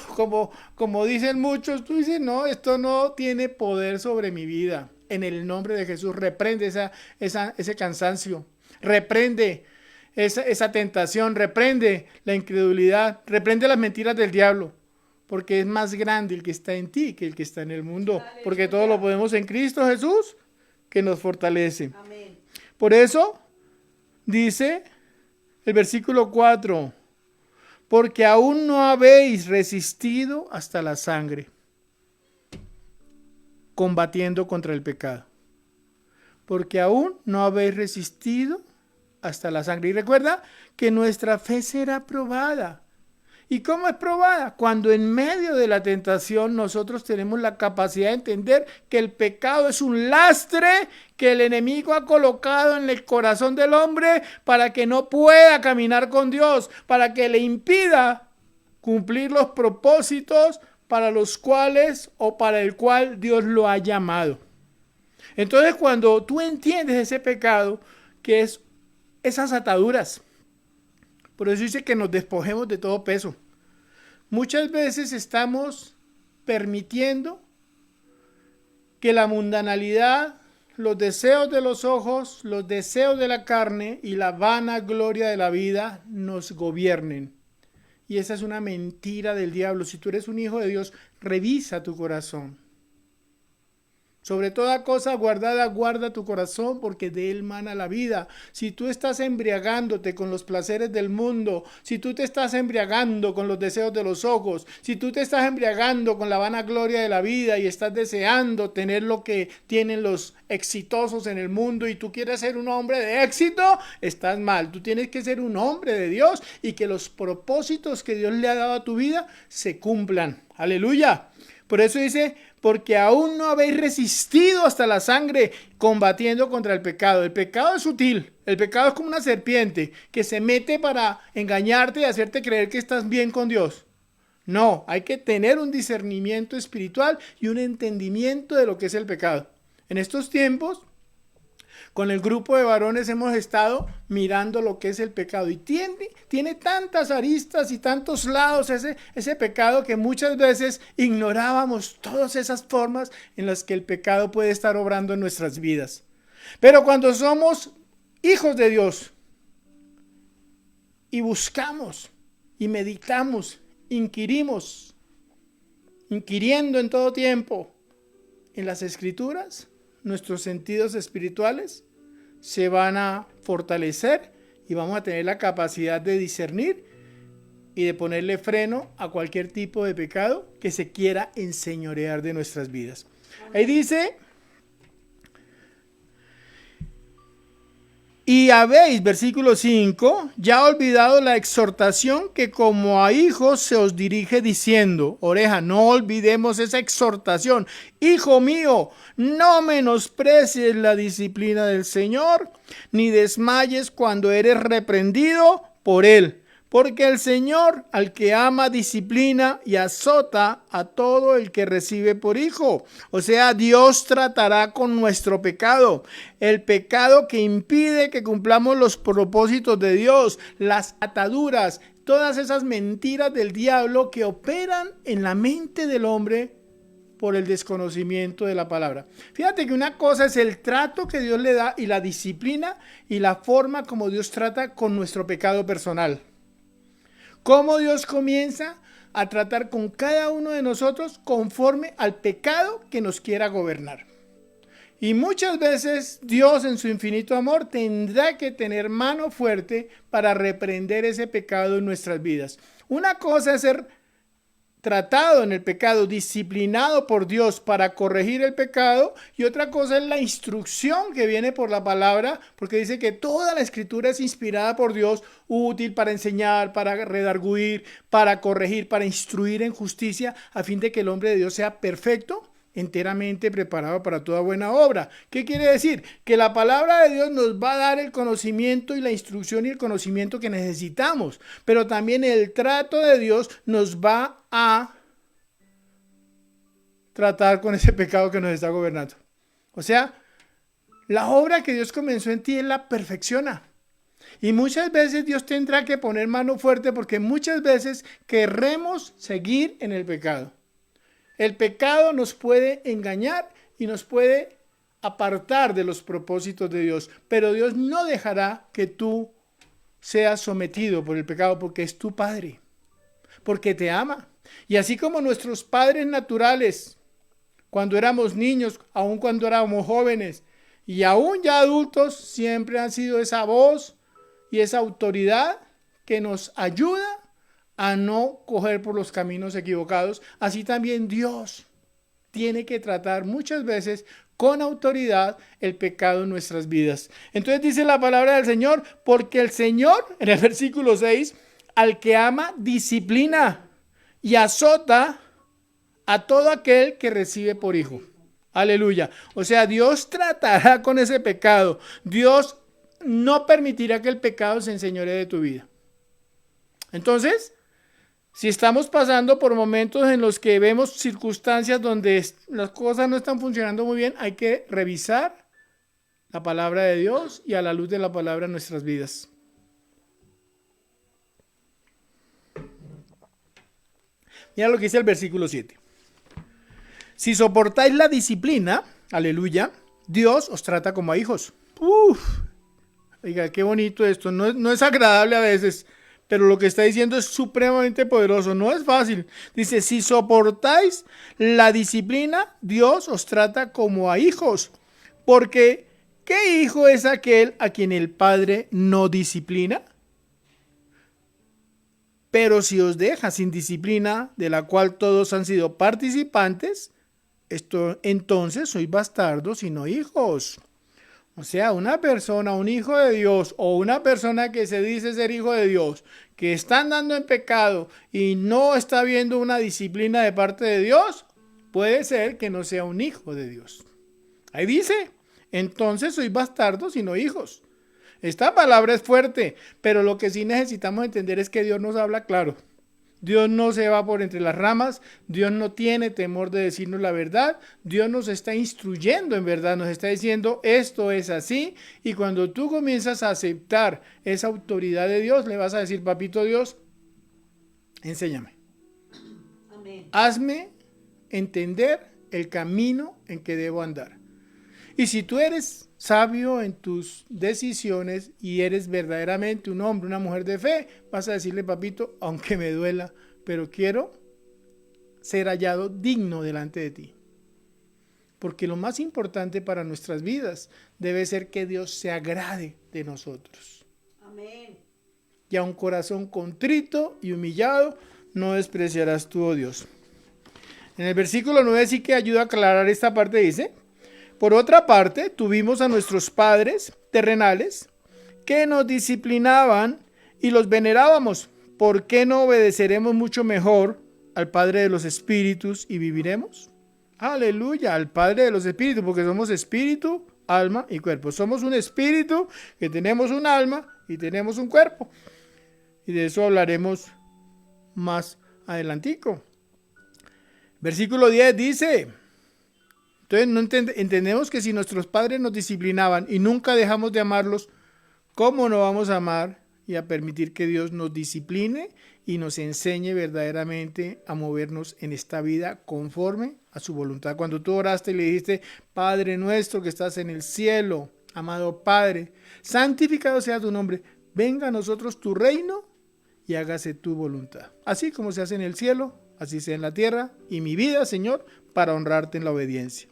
como dicen muchos, tú dices, no, esto no tiene poder sobre mi vida. En el nombre de Jesús, reprende ese cansancio, reprende esa tentación, reprende la incredulidad, reprende las mentiras del diablo, porque es más grande el que está en ti que el que está en el mundo. Aleluya. Porque todo lo podemos en Cristo Jesús, que nos fortalece. Amén. Por eso dice el versículo 4, porque aún no habéis resistido hasta la sangre, combatiendo contra el pecado. Porque aún no habéis resistido hasta la sangre. Y recuerda que nuestra fe será probada. ¿Y cómo es probada? Cuando en medio de la tentación nosotros tenemos la capacidad de entender que el pecado es un lastre que el enemigo ha colocado en el corazón del hombre para que no pueda caminar con Dios, para que le impida cumplir los propósitos para los cuales o para el cual Dios lo ha llamado. Entonces, cuando tú entiendes ese pecado, que es esas ataduras, por eso dice que nos despojemos de todo peso. Muchas veces estamos permitiendo que la mundanalidad, los deseos de los ojos, los deseos de la carne y la vanagloria de la vida nos gobiernen. Y esa es una mentira del diablo. Si tú eres un hijo de Dios, revisa tu corazón. Sobre toda cosa guardada, guarda tu corazón, porque de él mana la vida. Si tú estás embriagándote con los placeres del mundo, si tú te estás embriagando con los deseos de los ojos, si tú te estás embriagando con la vanagloria de la vida y estás deseando tener lo que tienen los exitosos en el mundo y tú quieres ser un hombre de éxito, estás mal. Tú tienes que ser un hombre de Dios y que los propósitos que Dios le ha dado a tu vida se cumplan. Aleluya. Por eso dice, porque aún no habéis resistido hasta la sangre combatiendo contra el pecado. El pecado es sutil, el pecado es como una serpiente que se mete para engañarte y hacerte creer que estás bien con Dios. No, hay que tener un discernimiento espiritual y un entendimiento de lo que es el pecado. En estos tiempos Con el grupo de varones hemos estado mirando lo que es el pecado y tiene tantas aristas y tantos lados ese pecado que muchas veces ignorábamos todas esas formas en las que el pecado puede estar obrando en nuestras vidas. Pero cuando somos hijos de Dios y buscamos y meditamos, inquiriendo en todo tiempo en las Escrituras, nuestros sentidos espirituales se van a fortalecer y vamos a tener la capacidad de discernir y de ponerle freno a cualquier tipo de pecado que se quiera enseñorear de nuestras vidas. Ahí dice: y habéis, versículo 5, ya olvidado la exhortación que como a hijos se os dirige diciendo. Oreja, no olvidemos esa exhortación. Hijo mío, no menosprecies la disciplina del Señor, ni desmayes cuando eres reprendido por Él. Porque el Señor al que ama disciplina y azota a todo el que recibe por hijo. O sea, Dios tratará con nuestro pecado. El pecado que impide que cumplamos los propósitos de Dios, las ataduras, todas esas mentiras del diablo que operan en la mente del hombre por el desconocimiento de la palabra. Fíjate que una cosa es el trato que Dios le da y la disciplina y la forma como Dios trata con nuestro pecado personal. Cómo Dios comienza a tratar con cada uno de nosotros conforme al pecado que nos quiera gobernar. Y muchas veces Dios en su infinito amor tendrá que tener mano fuerte para reprender ese pecado en nuestras vidas. Una cosa es ser tratado en el pecado, disciplinado por Dios para corregir el pecado, y otra cosa es la instrucción que viene por la palabra, porque dice que toda la escritura es inspirada por Dios, útil para enseñar, para redarguir, para corregir, para instruir en justicia, a fin de que el hombre de Dios sea perfecto, enteramente preparado para toda buena obra. ¿Qué quiere decir? Que la palabra de Dios nos va a dar el conocimiento y la instrucción y el conocimiento que necesitamos, pero también el trato de Dios nos va a tratar con ese pecado que nos está gobernando. O sea, la obra que Dios comenzó en ti, Él la perfecciona. Y muchas veces Dios tendrá que poner mano fuerte porque muchas veces querremos seguir en el pecado. El pecado nos puede engañar y nos puede apartar de los propósitos de Dios, pero Dios no dejará que tú seas sometido por el pecado porque es tu Padre, porque te ama. Y así como nuestros padres naturales, cuando éramos niños, aun cuando éramos jóvenes y aún ya adultos, siempre han sido esa voz y esa autoridad que nos ayuda a no coger por los caminos equivocados. Así también Dios tiene que tratar muchas veces con autoridad el pecado en nuestras vidas. Entonces dice la palabra del Señor, porque el Señor, en el versículo 6, al que ama disciplina y azota a todo aquel que recibe por hijo. Aleluya. O sea, Dios tratará con ese pecado. Dios no permitirá que el pecado se enseñoree de tu vida. Entonces, si estamos pasando por momentos en los que vemos circunstancias donde las cosas no están funcionando muy bien, hay que revisar la palabra de Dios y a la luz de la palabra en nuestras vidas. Mira lo que dice el versículo 7. Si soportáis la disciplina, aleluya, Dios os trata como a hijos. Oiga, qué bonito esto. No es agradable a veces, pero lo que está diciendo es supremamente poderoso. No es fácil. Dice, si soportáis la disciplina, Dios os trata como a hijos. Porque, ¿qué hijo es aquel a quien el Padre no disciplina? Pero si os deja sin disciplina, de la cual todos han sido participantes, entonces sois bastardos y no hijos. O sea, una persona, un hijo de Dios o una persona que se dice ser hijo de Dios, que está andando en pecado y no está viendo una disciplina de parte de Dios, puede ser que no sea un hijo de Dios. Ahí dice, entonces sois bastardos y no hijos. Esta palabra es fuerte, pero lo que sí necesitamos entender es que Dios nos habla claro. Dios no se va por entre las ramas, Dios no tiene temor de decirnos la verdad, Dios nos está instruyendo en verdad, nos está diciendo esto es así, y cuando tú comienzas a aceptar esa autoridad de Dios, le vas a decir, papito Dios, enséñame. Amén. Hazme entender el camino en que debo andar. Y si tú eres sabio en tus decisiones y eres verdaderamente un hombre, una mujer de fe, vas a decirle, papito, aunque me duela, pero quiero ser hallado digno delante de ti. Porque lo más importante para nuestras vidas debe ser que Dios se agrade de nosotros. Amén. Y a un corazón contrito y humillado no despreciarás tú, oh Dios. En el versículo 9 sí que ayuda a aclarar esta parte, dice: por otra parte, tuvimos a nuestros padres terrenales que nos disciplinaban y los venerábamos. ¿Por qué no obedeceremos mucho mejor al Padre de los Espíritus y viviremos? Aleluya, al Padre de los Espíritus, porque somos espíritu, alma y cuerpo. Somos un espíritu que tenemos un alma y tenemos un cuerpo. Y de eso hablaremos más adelantico. Versículo 10 dice... Entonces no entendemos que si nuestros padres nos disciplinaban y nunca dejamos de amarlos, ¿cómo no vamos a amar y a permitir que Dios nos discipline y nos enseñe verdaderamente a movernos en esta vida conforme a su voluntad? Cuando tú oraste y le dijiste, Padre nuestro que estás en el cielo, amado Padre, santificado sea tu nombre, venga a nosotros tu reino y hágase tu voluntad. Así como se hace en el cielo, así sea en la tierra, y mi vida, Señor, para honrarte en la obediencia.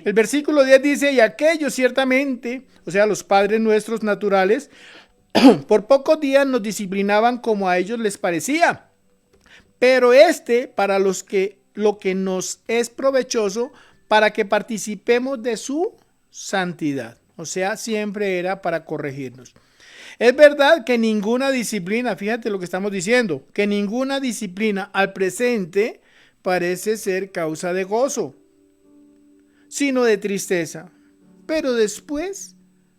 El versículo 10 dice, y aquellos ciertamente, o sea, los padres nuestros naturales, por pocos días nos disciplinaban como a ellos les parecía, pero para lo que nos es provechoso, para que participemos de su santidad. O sea, siempre era para corregirnos. Es verdad que ninguna disciplina, fíjate lo que estamos diciendo, que ninguna disciplina al presente parece ser causa de gozo, sino de tristeza, pero después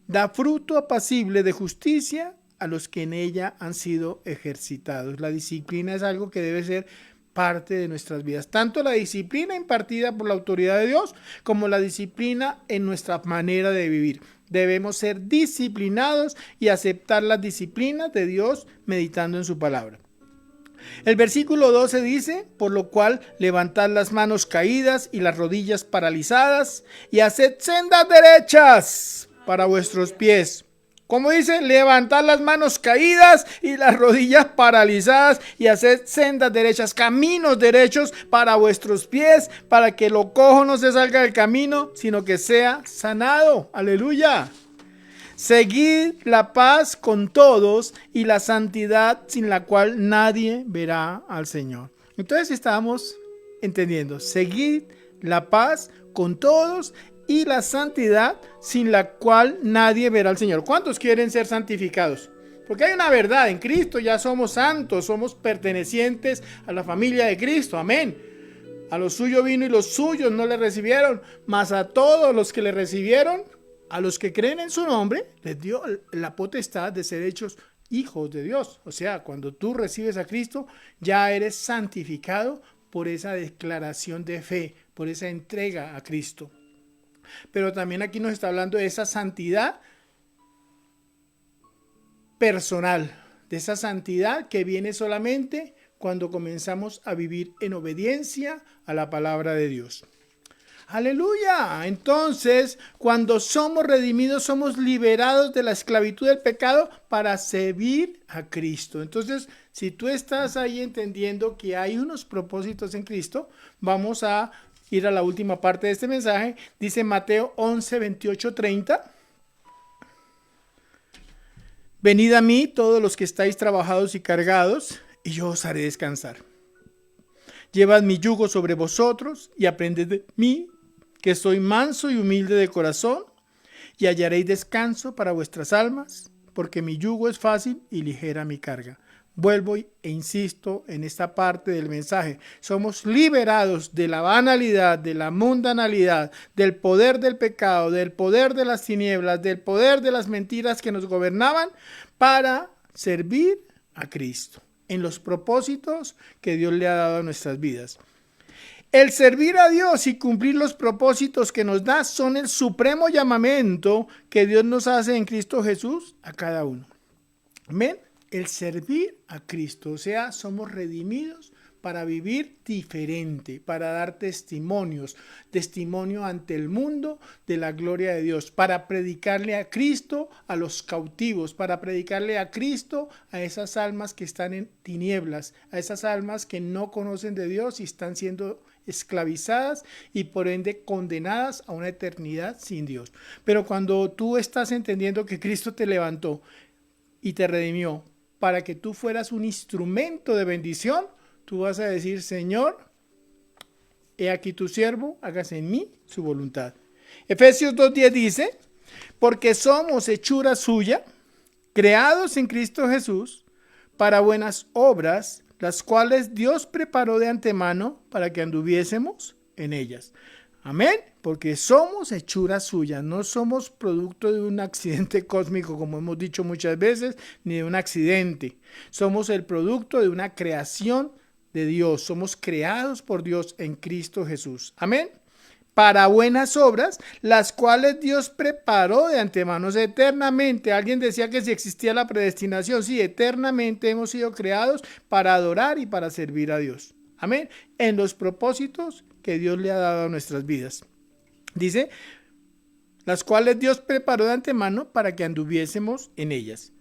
da fruto apacible de justicia a los que en ella han sido ejercitados. La disciplina es algo que debe ser parte de nuestras vidas, tanto la disciplina impartida por la autoridad de Dios como la disciplina en nuestra manera de vivir. Debemos ser disciplinados y aceptar las disciplinas de Dios meditando en su palabra. El versículo 12 dice, por lo cual levantad las manos caídas y las rodillas paralizadas y haced sendas derechas para vuestros pies. Como dice, levantad las manos caídas y las rodillas paralizadas y haced sendas derechas, caminos derechos para vuestros pies, para que lo cojo no se salga del camino, sino que sea sanado. Aleluya. Seguid la paz con todos y la santidad sin la cual nadie verá al Señor. Entonces estamos entendiendo, seguid la paz con todos y la santidad sin la cual nadie verá al Señor. ¿Cuántos quieren ser santificados? Porque hay una verdad, en Cristo ya somos santos, somos pertenecientes a la familia de Cristo, amén. A los suyos vino y los suyos no le recibieron, mas a todos los que le recibieron, a los que creen en su nombre, les dio la potestad de ser hechos hijos de Dios. O sea, cuando tú recibes a Cristo, ya eres santificado por esa declaración de fe, por esa entrega a Cristo. Pero también aquí nos está hablando de esa santidad personal, de esa santidad que viene solamente cuando comenzamos a vivir en obediencia a la palabra de Dios. Aleluya. Entonces, cuando somos redimidos, somos liberados de la esclavitud del pecado para servir a Cristo. Entonces, si tú estás ahí entendiendo que hay unos propósitos en Cristo, vamos a ir a la última parte de este mensaje. Dice Mateo 11, 28, 30. Venid a mí todos los que estáis trabajados y cargados, y yo os haré descansar. Llevad mi yugo sobre vosotros y aprended de mí, que soy manso y humilde de corazón, y hallaréis descanso para vuestras almas, porque mi yugo es fácil y ligera mi carga. Vuelvo e insisto en esta parte del mensaje. Somos liberados de la banalidad, de la mundanalidad, del poder del pecado, del poder de las tinieblas, del poder de las mentiras que nos gobernaban para servir a Cristo. en los propósitos que Dios le ha dado a nuestras vidas. El servir a Dios y cumplir los propósitos que nos da son el supremo llamamiento que Dios nos hace en Cristo Jesús a cada uno. Amén. El servir a Cristo, o sea, somos redimidos para vivir diferente, para dar testimonio ante el mundo de la gloria de Dios, para predicarle a Cristo a los cautivos, para predicarle a Cristo a esas almas que están en tinieblas, a esas almas que no conocen de Dios y están siendo esclavizadas y por ende condenadas a una eternidad sin Dios. Pero cuando tú estás entendiendo que Cristo te levantó y te redimió para que tú fueras un instrumento de bendición, tú vas a decir: Señor, he aquí tu siervo, hágase en mí su voluntad. Efesios 2:10 dice: porque somos hechura suya, creados en Cristo Jesús, para buenas obras, las cuales Dios preparó de antemano para que anduviésemos en ellas. Amén, porque somos hechura suya, no somos producto de un accidente cósmico, como hemos dicho muchas veces, ni de un accidente. Somos el producto de una creación de Dios, somos creados por Dios en Cristo Jesús. Amén. Para buenas obras, las cuales Dios preparó de antemano, eternamente. Alguien decía que si existía la predestinación, sí, eternamente hemos sido creados para adorar y para servir a Dios. Amén. En los propósitos que Dios le ha dado a nuestras vidas. Dice, las cuales Dios preparó de antemano para que anduviésemos en ellas.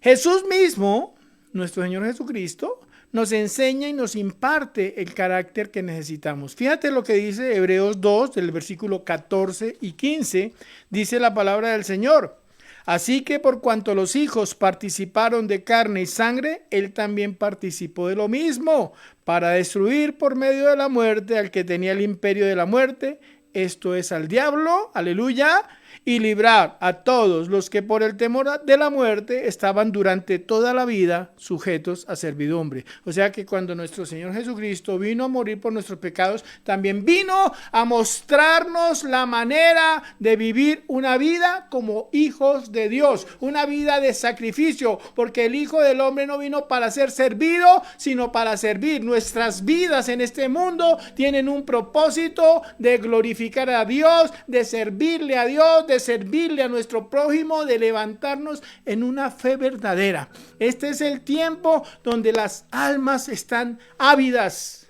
Jesús mismo, nuestro Señor Jesucristo, nos enseña y nos imparte el carácter que necesitamos. Fíjate lo que dice Hebreos 2, del versículo 14 y 15, dice la palabra del Señor. Así que por cuanto los hijos participaron de carne y sangre, él también participó de lo mismo, para destruir por medio de la muerte al que tenía el imperio de la muerte, esto es al diablo, aleluya, y librar a todos los que por el temor de la muerte estaban durante toda la vida sujetos a servidumbre. O sea que cuando nuestro Señor Jesucristo vino a morir por nuestros pecados, también vino a mostrarnos la manera de vivir una vida como hijos de Dios, una vida de sacrificio, porque el Hijo del Hombre no vino para ser servido, sino para servir. Nuestras vidas en este mundo tienen un propósito de glorificar a Dios, de servirle a Dios, de servirle a nuestro prójimo, de levantarnos en una fe verdadera. Este es el tiempo donde las almas están ávidas.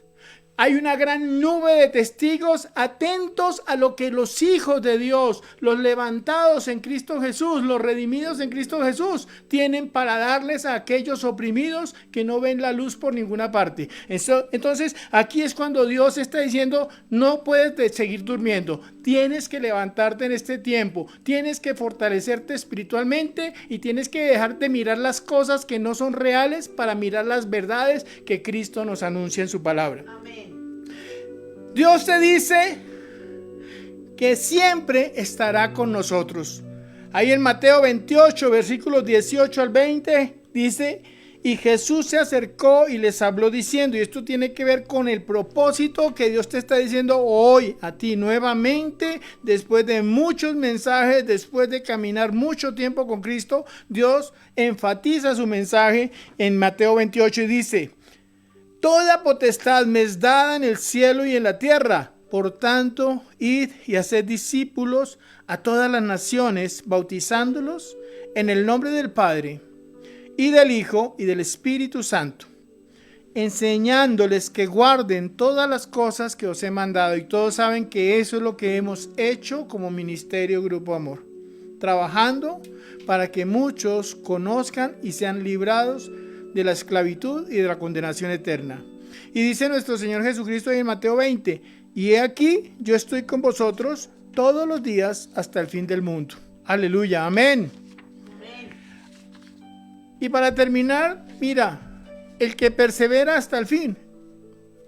Hay una gran nube de testigos atentos a lo que los hijos de Dios, los levantados en Cristo Jesús, los redimidos en Cristo Jesús, tienen para darles a aquellos oprimidos que no ven la luz por ninguna parte. Entonces, aquí es cuando Dios está diciendo, no puedes seguir durmiendo, tienes que levantarte en este tiempo, tienes que fortalecerte espiritualmente y tienes que dejar de mirar las cosas que no son reales para mirar las verdades que Cristo nos anuncia en su palabra. Amén. Dios te dice que siempre estará con nosotros. Ahí en Mateo 28, versículos 18 al 20, dice, y Jesús se acercó y les habló diciendo, y esto tiene que ver con el propósito que Dios te está diciendo hoy a ti nuevamente, después de muchos mensajes, después de caminar mucho tiempo con Cristo, Dios enfatiza su mensaje en Mateo 28 y dice, toda potestad me es dada en el cielo y en la tierra. Por tanto, id y haced discípulos a todas las naciones, bautizándolos en el nombre del Padre, y del Hijo, y del Espíritu Santo, enseñándoles que guarden todas las cosas que os he mandado. Y todos saben que eso es lo que hemos hecho como Ministerio Grupo Amor, trabajando para que muchos conozcan y sean librados de la esclavitud y de la condenación eterna. Y dice nuestro Señor Jesucristo en Mateo 20, y he aquí, yo estoy con vosotros todos los días hasta el fin del mundo. Aleluya, amén. Y para terminar, mira, el que persevera hasta el fin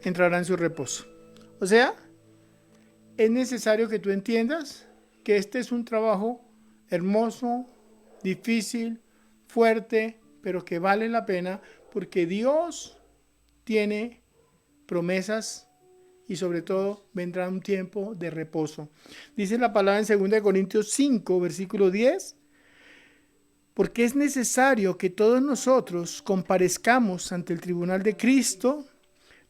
entrará en su reposo. O sea, es necesario que tú entiendas que este es un trabajo hermoso, difícil, fuerte, pero que vale la pena porque Dios tiene promesas y sobre todo vendrá un tiempo de reposo. Dice la palabra en 2 Corintios 5, versículo 10, Porque es necesario que todos nosotros comparezcamos ante el tribunal de Cristo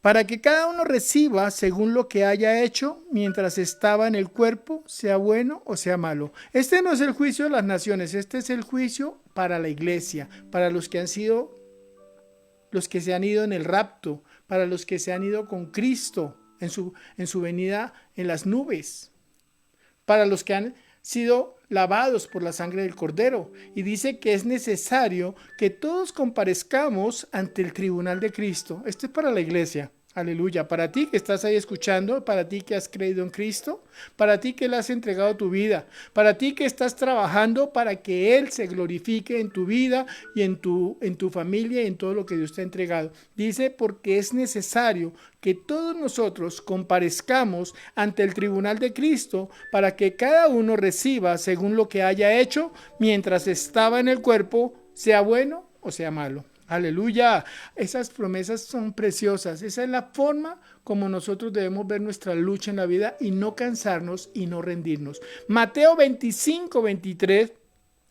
para que cada uno reciba según lo que haya hecho mientras estaba en el cuerpo, sea bueno o sea malo. Este no es el juicio de las naciones, este es el juicio para la iglesia, para los que se han ido en el rapto, para los que se han ido con Cristo en su venida en las nubes, para los que han sido lavados por la sangre del Cordero. Y dice que es necesario que todos comparezcamos ante el tribunal de Cristo. Esto es para la iglesia. Aleluya. Para ti que estás ahí escuchando, para ti que has creído en Cristo, para ti que le has entregado tu vida, para ti que estás trabajando para que Él se glorifique en tu vida y en tu familia y en todo lo que Dios te ha entregado. Dice, porque es necesario que todos nosotros comparezcamos ante el tribunal de Cristo para que cada uno reciba según lo que haya hecho mientras estaba en el cuerpo, sea bueno o sea malo. Aleluya, esas promesas son preciosas. Esa es la forma como nosotros debemos ver nuestra lucha en la vida y no cansarnos y no rendirnos. Mateo 25, 23,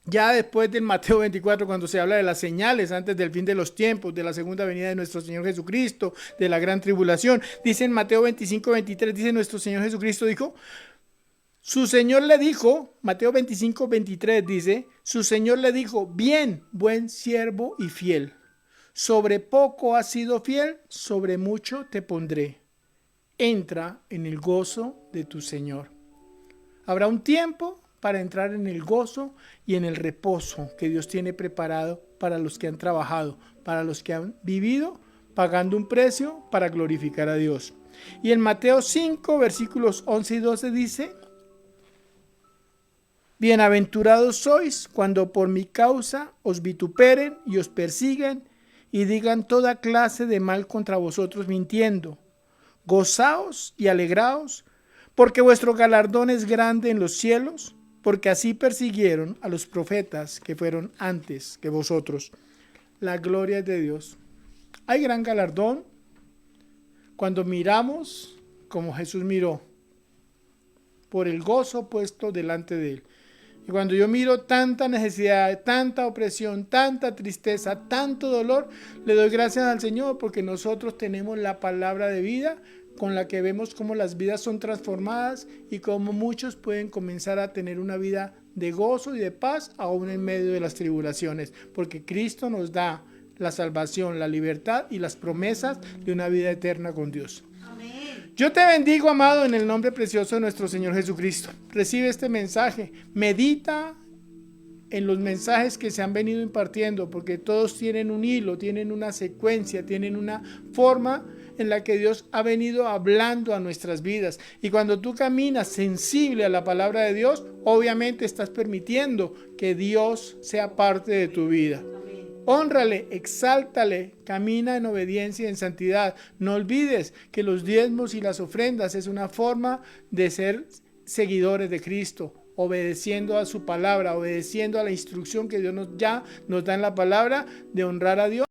ya después del Mateo 24, cuando se habla de las señales antes del fin de los tiempos, de la segunda venida de nuestro Señor Jesucristo, de la gran tribulación, dice en Mateo 25, 23, dice nuestro Señor Jesucristo, dijo, su Señor le dijo, Mateo 25, 23 dice, su Señor le dijo, bien, buen siervo y fiel. Sobre poco has sido fiel, sobre mucho te pondré. Entra en el gozo de tu Señor. Habrá un tiempo para entrar en el gozo y en el reposo que Dios tiene preparado para los que han trabajado, para los que han vivido pagando un precio para glorificar a Dios. Y en Mateo 5, versículos 11 y 12 dice, bienaventurados sois cuando por mi causa os vituperen y os persigan y digan toda clase de mal contra vosotros mintiendo. Gozaos y alegraos, porque vuestro galardón es grande en los cielos, porque así persiguieron a los profetas que fueron antes que vosotros. La gloria es de Dios. Hay gran galardón cuando miramos como Jesús miró, por el gozo puesto delante de Él. Y cuando yo miro tanta necesidad, tanta opresión, tanta tristeza, tanto dolor, le doy gracias al Señor porque nosotros tenemos la palabra de vida con la que vemos cómo las vidas son transformadas y cómo muchos pueden comenzar a tener una vida de gozo y de paz aún en medio de las tribulaciones, porque Cristo nos da la salvación, la libertad y las promesas de una vida eterna con Dios. Yo te bendigo, amado, en el nombre precioso de nuestro Señor Jesucristo. Recibe este mensaje, medita en los mensajes que se han venido impartiendo, porque todos tienen un hilo, tienen una secuencia, tienen una forma en la que Dios ha venido hablando a nuestras vidas. Y cuando tú caminas sensible a la palabra de Dios, obviamente estás permitiendo que Dios sea parte de tu vida. Hónrale, exáltale, camina en obediencia y en santidad. No olvides que los diezmos y las ofrendas es una forma de ser seguidores de Cristo, obedeciendo a su palabra, obedeciendo a la instrucción que Dios nos da en la palabra de honrar a Dios.